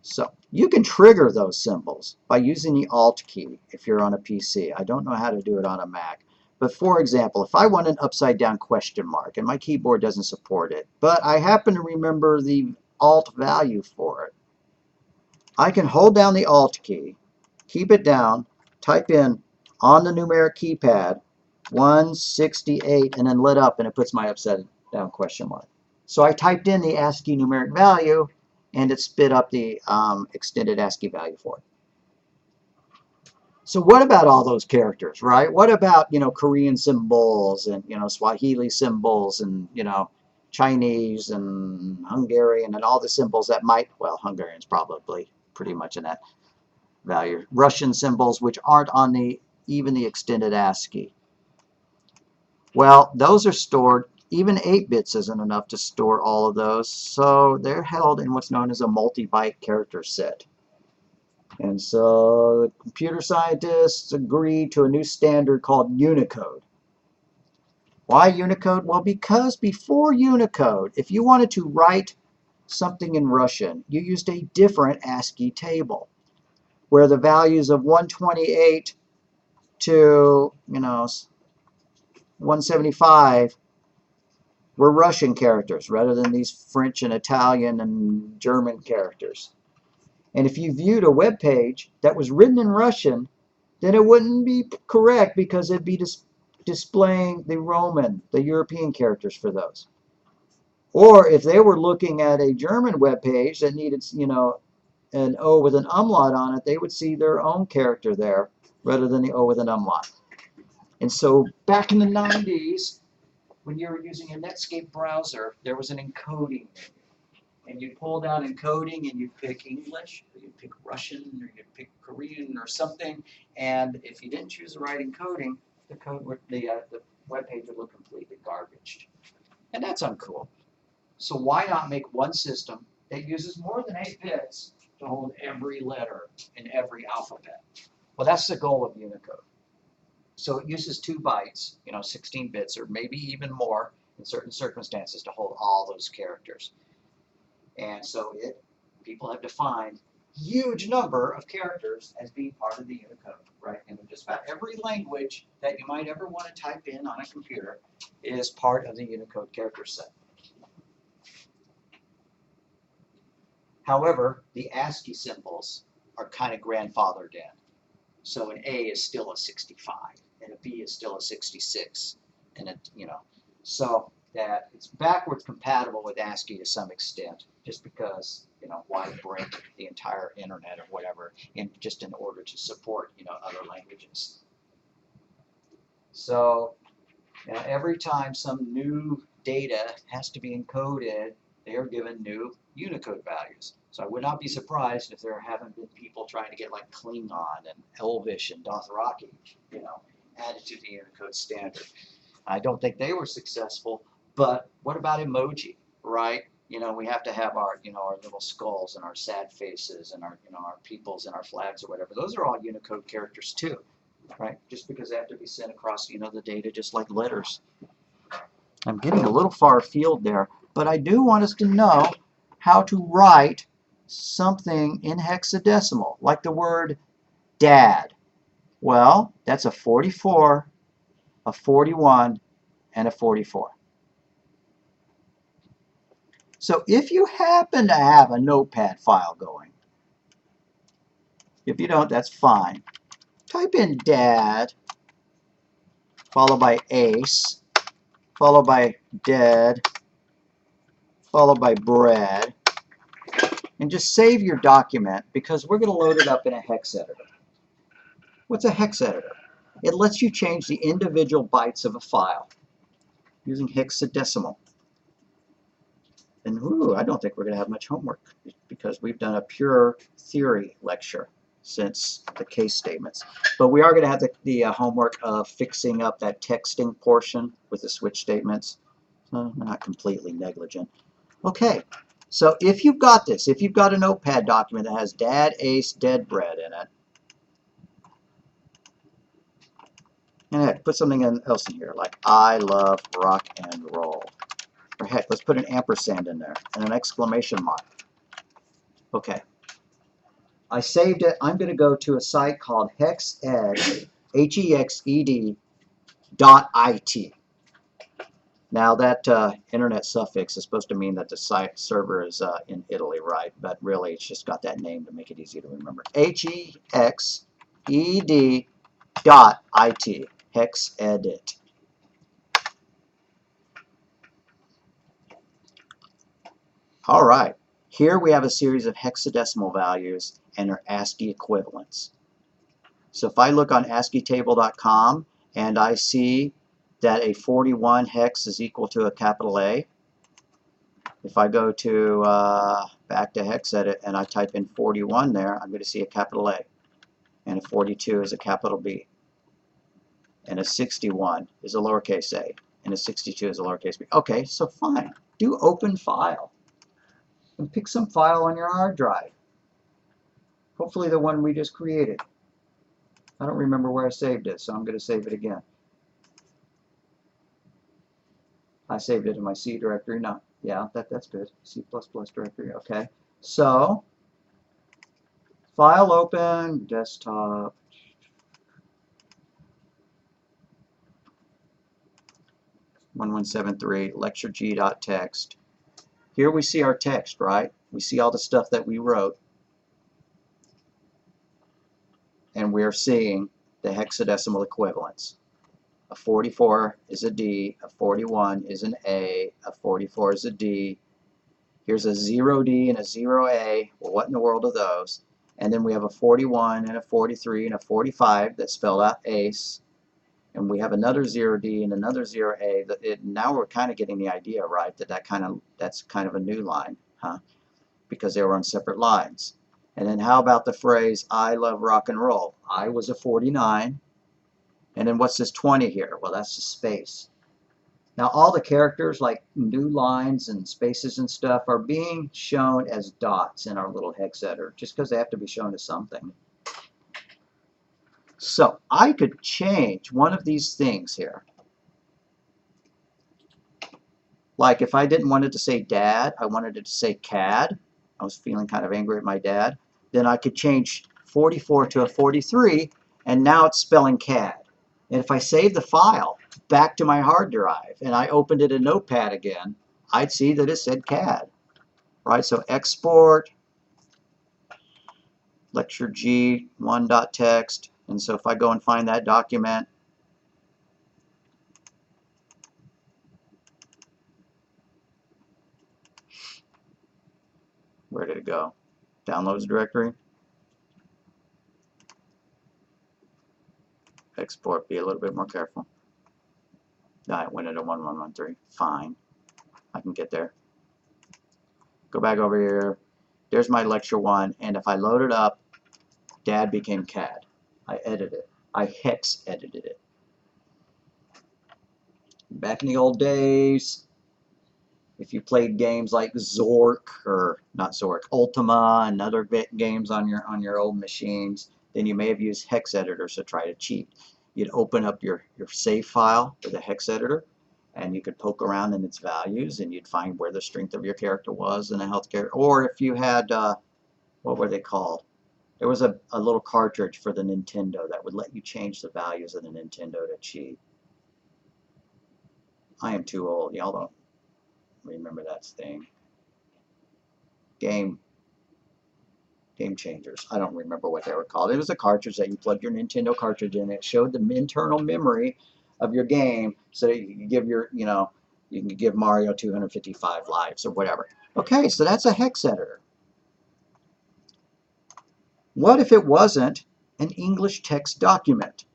So you can trigger those symbols by using the Alt key if you're on a PC. I don't know how to do it on a Mac. But for example, if I want an upside down question mark, and my keyboard doesn't support it, but I happen to remember the Alt value for it, I can hold down the Alt key, keep it down, type in on the numeric keypad 168, and then lit up, and it puts my upside down question mark. So I typed in the ASCII numeric value, and it spit up the extended ASCII value for it. So what about all those characters, right? What about, Korean symbols and, Swahili symbols and, Chinese and Hungarian and all the symbols that might, well, Hungarian's probably pretty much in that value. Russian symbols which aren't on even the extended ASCII. Well, those are stored. Even 8 bits isn't enough to store all of those, so they're held in what's known as a multi-byte character set. And so the computer scientists agreed to a new standard called Unicode. Why Unicode? Well, because before Unicode, if you wanted to write something in Russian, you used a different ASCII table, where the values of 128 to, 175 were Russian characters rather than these French and Italian and German characters. And if you viewed a web page that was written in Russian, then it wouldn't be correct because it'd be displaying the Roman, the European characters for those. Or if they were looking at a German web page that needed, an O with an umlaut on it, they would see their own character there rather than the O with an umlaut. And so back in the 90s, when you were using a Netscape browser, there was an encoding menu. And you pull down encoding and you pick English, or you pick Russian, or you pick Korean or something. And if you didn't choose the right encoding, the web page would look completely garbaged. And that's uncool. So why not make one system that uses more than 8 bits to hold every letter in every alphabet? Well, that's the goal of Unicode. So it uses 2 bytes, 16 bits, or maybe even more in certain circumstances to hold all those characters. And so people have defined huge number of characters as being part of the Unicode, right? And just about every language that you might ever want to type in on a computer is part of the Unicode character set. However, the ASCII symbols are kind of grandfathered in. So an A is still a 65, and a B is still a 66, and so that it's backwards compatible with ASCII to some extent, just because, why break the entire internet or whatever, just in order to support, other languages. So, every time some new data has to be encoded, they are given new Unicode values. So I would not be surprised if there haven't been people trying to get like Klingon and Elvish and Dothraki, added to the Unicode standard. I don't think they were successful, but what about emoji, right? We have to have our, our little skulls and our sad faces and our, our peoples and our flags or whatever. Those are all Unicode characters too, right? Just because they have to be sent across, the data just like letters. I'm getting a little far afield there, but I do want us to know how to write something in hexadecimal, like the word dad. Well, that's a 44, a 41, and a 44. So if you happen to have a notepad file going, if you don't, that's fine. Type in dad, followed by ace, followed by dead, followed by bread, and just save your document because we're going to load it up in a hex editor. What's a hex editor? It lets you change the individual bytes of a file using hexadecimal. And I don't think we're going to have much homework because we've done a pure theory lecture since the case statements. But we are going to have the homework of fixing up that texting portion with the switch statements. So we're not completely negligent. Okay, so if you've got this, if you've got a notepad document that has Dad, Ace, Dead Bread in it, and heck, put something else in here, like I love rock and roll. Or heck, let's put an ampersand in there and an exclamation mark. Okay. I saved it. I'm going to go to a site called hexed, HEXED.IT. Now that internet suffix is supposed to mean that the site server is in Italy, right? But really, it's just got that name to make it easy to remember. HEXED.IT. Hexedit. All right. Here we have a series of hexadecimal values and their ASCII equivalents. So if I look on ASCIItable.com and I see that a 41 hex is equal to a capital A, if I go to back to HexEdit and I type in 41 there, I'm going to see a capital A, and a 42 is a capital B, and a 61 is a lowercase a, and a 62 is a lowercase b. Okay, so fine. Do open file and pick some file on your hard drive. Hopefully the one we just created. I don't remember where I saved it, so I'm going to save it again. I saved it in my C directory. No, yeah, that's good. C++ directory. Okay. So, file open, desktop. .1173 lecture-g.txt. Here we see our text, right? We see all the stuff that we wrote. And we're seeing the hexadecimal equivalents. A 44 is a D, a 41 is an A, a 44 is a D. Here's a 0D and a 0A. Well, what in the world are those? And then we have a 41 and a 43 and a 45 that spell out ace. And we have another 0D and another 0A. Now we're kind of getting the idea, right? That's kind of a new line, huh? Because they were on separate lines. And then how about the phrase, I love rock and roll? I was a 49. And then what's this 20 here? Well, that's a space. Now all the characters like new lines and spaces and stuff are being shown as dots in our little hex editor just because they have to be shown as something. So I could change one of these things here. Like if I didn't want it to say dad, I wanted it to say cad. I was feeling kind of angry at my dad. Then I could change 44 to a 43 and now it's spelling cad. And if I save the file back to my hard drive and I opened it in Notepad again, I'd see that it said CAD, right? So export lecture G1.txt, and so if I go and find that document, where did it go? Downloads directory. Export, be a little bit more careful. I went into 1113. Fine. I can get there. Go back over here. There's my lecture 1, and if I load it up, Dad became CAD. I edited it. I hex edited it. Back in the old days, if you played games like Zork, or not Zork, Ultima, and other games on your old machines, then you may have used hex editors to try to cheat. You'd open up your save file with a hex editor, and you could poke around in its values, and you'd find where the strength of your character was in a health care. Or if you had, what were they called? There was a little cartridge for the Nintendo that would let you change the values of the Nintendo to cheat. I am too old. Y'all don't remember that thing. Game changers. I don't remember what they were called. It was a cartridge that you plugged your Nintendo cartridge in. It showed the internal memory of your game so that you could give your, you can give Mario 255 lives or whatever. Okay, so that's a hex editor. What if it wasn't an English text document?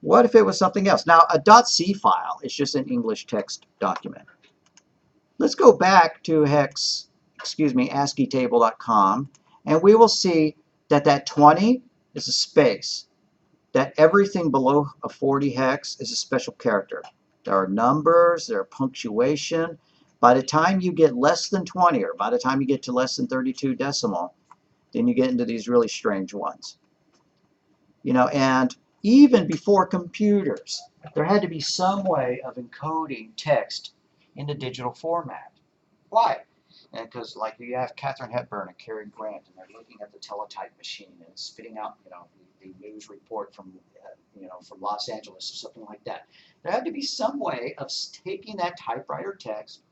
What if it was something else? Now, a .c file is just an English text document. Let's go back to ASCIItable.com, and we will see that that 20 is a space, that everything below a 40 hex is a special character. There are numbers, there are punctuation. By the time you get less than 20, or by the time you get to less than 32 decimal, then you get into these really strange ones. You know, and even before computers, there had to be some way of encoding text into digital format. Why? Because like you have Katharine Hepburn and Cary Grant, and they're looking at the teletype machine and spitting out, you know, the news report from, you know, from Los Angeles or something like that. There had to be some way of taking that typewriter text,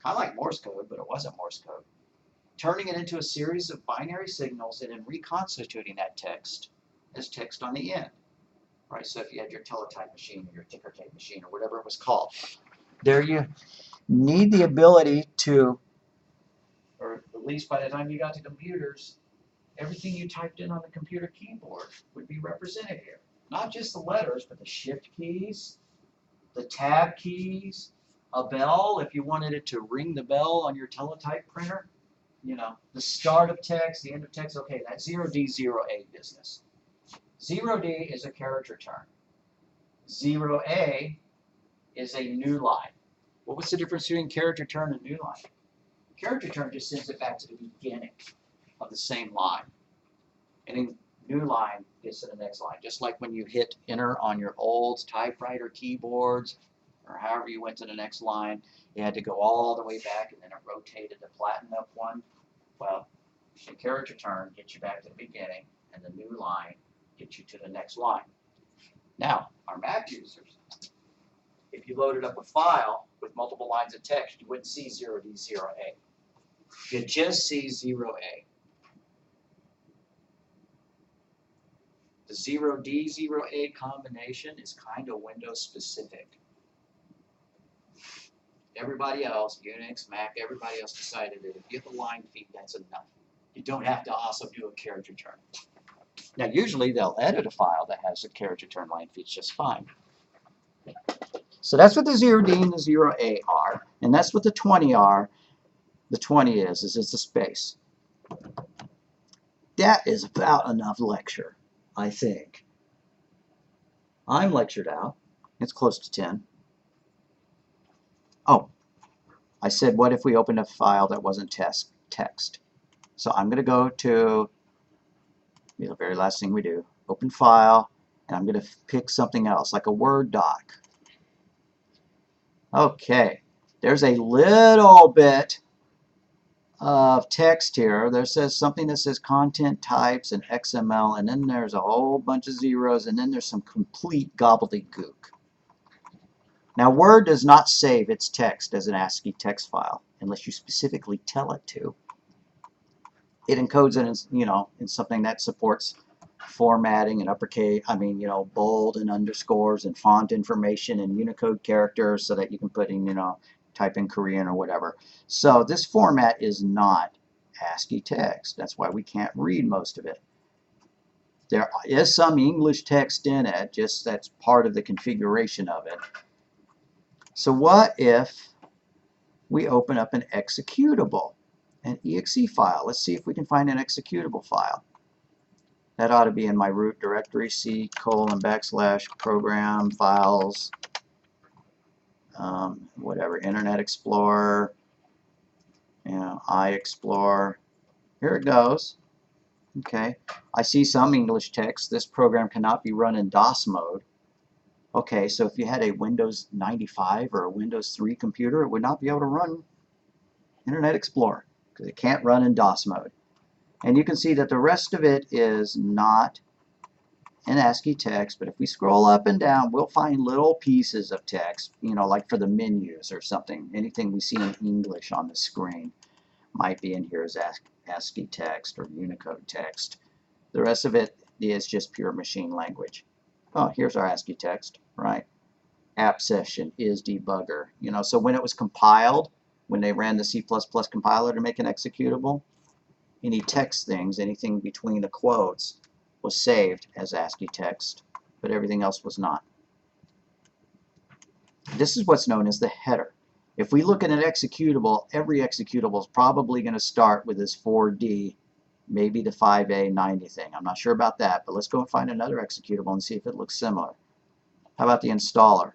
kind of like Morse code, but it wasn't Morse code, turning it into a series of binary signals and then reconstituting that text as text on the end. Right? So if you had your teletype machine or your ticker tape machine or whatever it was called, there you need the ability to, or at least by the time you got to computers, everything you typed in on the computer keyboard would be represented here. Not just the letters, but the shift keys, the tab keys, a bell if you wanted it to ring the bell on your teletype printer. You know, the start of text, the end of text. Okay, that 0D, 0A business. 0D is a character turn. 0A is a new line. What was the difference between character turn and new line? Character turn just sends it back to the beginning of the same line. And then new line gets to the next line. Just like when you hit enter on your old typewriter keyboards, or however you went to the next line, you had to go all the way back and then it rotated to flatten up one. Well, the character turn gets you back to the beginning, and the new line gets you to the next line. Now, our Mac users, if you loaded up a file with multiple lines of text, you wouldn't see 0D, 0A. You just see 0A. The 0D, 0A combination is kind of Windows specific. Everybody else, Unix, Mac, everybody else decided that if you have a line feed, that's enough. You don't have to also do a character turn. Now, usually they'll edit a file that has a character turn line feed just fine. So that's what the 0D and the 0A are, and that's what the 20 are. The 20 is it's a space. That is about enough lecture, I think. I'm lectured out. It's close to 10. Oh, I said, what if we opened a file that wasn't text? So I'm going to go to the very last thing we do, open file, and I'm going to pick something else, like a Word doc. Okay, there's a little bit of text here. There says something that says content types and XML, and then there's a whole bunch of zeros, and then there's some complete gobbledygook. Now, Word does not save its text as an ASCII text file unless you specifically tell it to. It encodes it in, in something that supports formatting and uppercase, bold and underscores and font information and Unicode characters so that you can put in, type in Korean or whatever. So this format is not ASCII text. That's why we can't read most of it. There is some English text in it, just that's part of the configuration of it. So what if we open up an executable, an exe file? Let's see if we can find an executable file. That ought to be in my root directory, C:\program files, whatever, Internet Explorer, iExplore. Here it goes. Okay, I see some English text. This program cannot be run in DOS mode. Okay, so if you had a Windows 95 or a Windows 3 computer, it would not be able to run Internet Explorer because it can't run in DOS mode. And you can see that the rest of it is not in ASCII text, but if we scroll up and down, we'll find little pieces of text, like for the menus or something. Anything we see in English on the screen might be in here as ASCII text or Unicode text. The rest of it is just pure machine language. Oh, here's our ASCII text, right? App session is debugger. So when it was compiled, when they ran the C++ compiler to make an executable, any text things, anything between the quotes, was saved as ASCII text, but everything else was not. This is what's known as the header. If we look at an executable, every executable is probably going to start with this 4D, maybe the 5A90 thing. I'm not sure about that, but let's go and find another executable and see if it looks similar. How about the installer?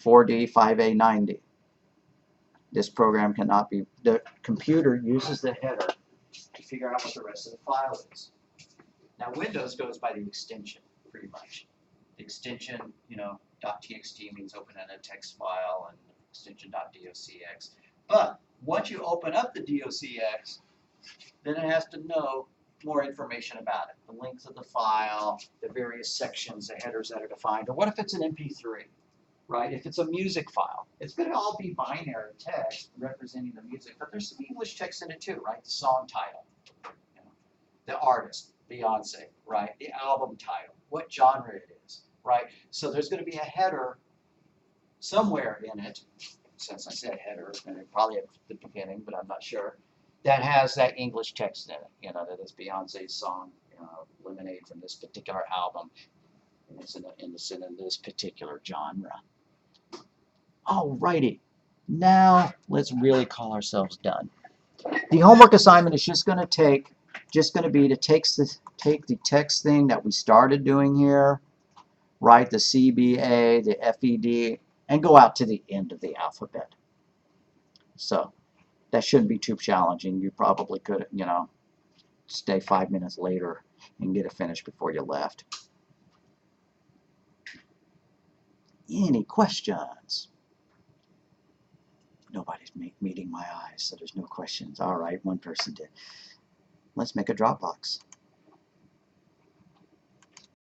4D, 5A, 9D. This program cannot be, the computer uses the header to figure out what the rest of the file is. Now Windows goes by the extension, pretty much. The extension, you know, .txt means open in a text file, and extension .docx. But once you open up the docx, then it has to know more information about it. The length of the file, the various sections, the headers that are defined. Or what if it's an MP3, right? If it's a music file, it's going to all be binary text representing the music, but there's some English text in it too, right? The song title, you know, the artist, Beyonce, right? The album title, what genre it is, right? So there's going to be a header somewhere in it, since I said header, and it probably at the beginning, but I'm not sure, that has that English text in it, you know, that is Beyonce's song, you know, Lemonade from this particular album, and it's in this particular genre. Alrighty, now let's really call ourselves done. The homework assignment is just going to be to take the text thing that we started doing here, write the CBA, the FED, and go out to the end of the alphabet. So that shouldn't be too challenging. You probably could, you know, stay 5 minutes later and get it finished before you left. Any questions? Nobody's meeting my eyes, so there's no questions. All right, one person did. Let's make a Dropbox.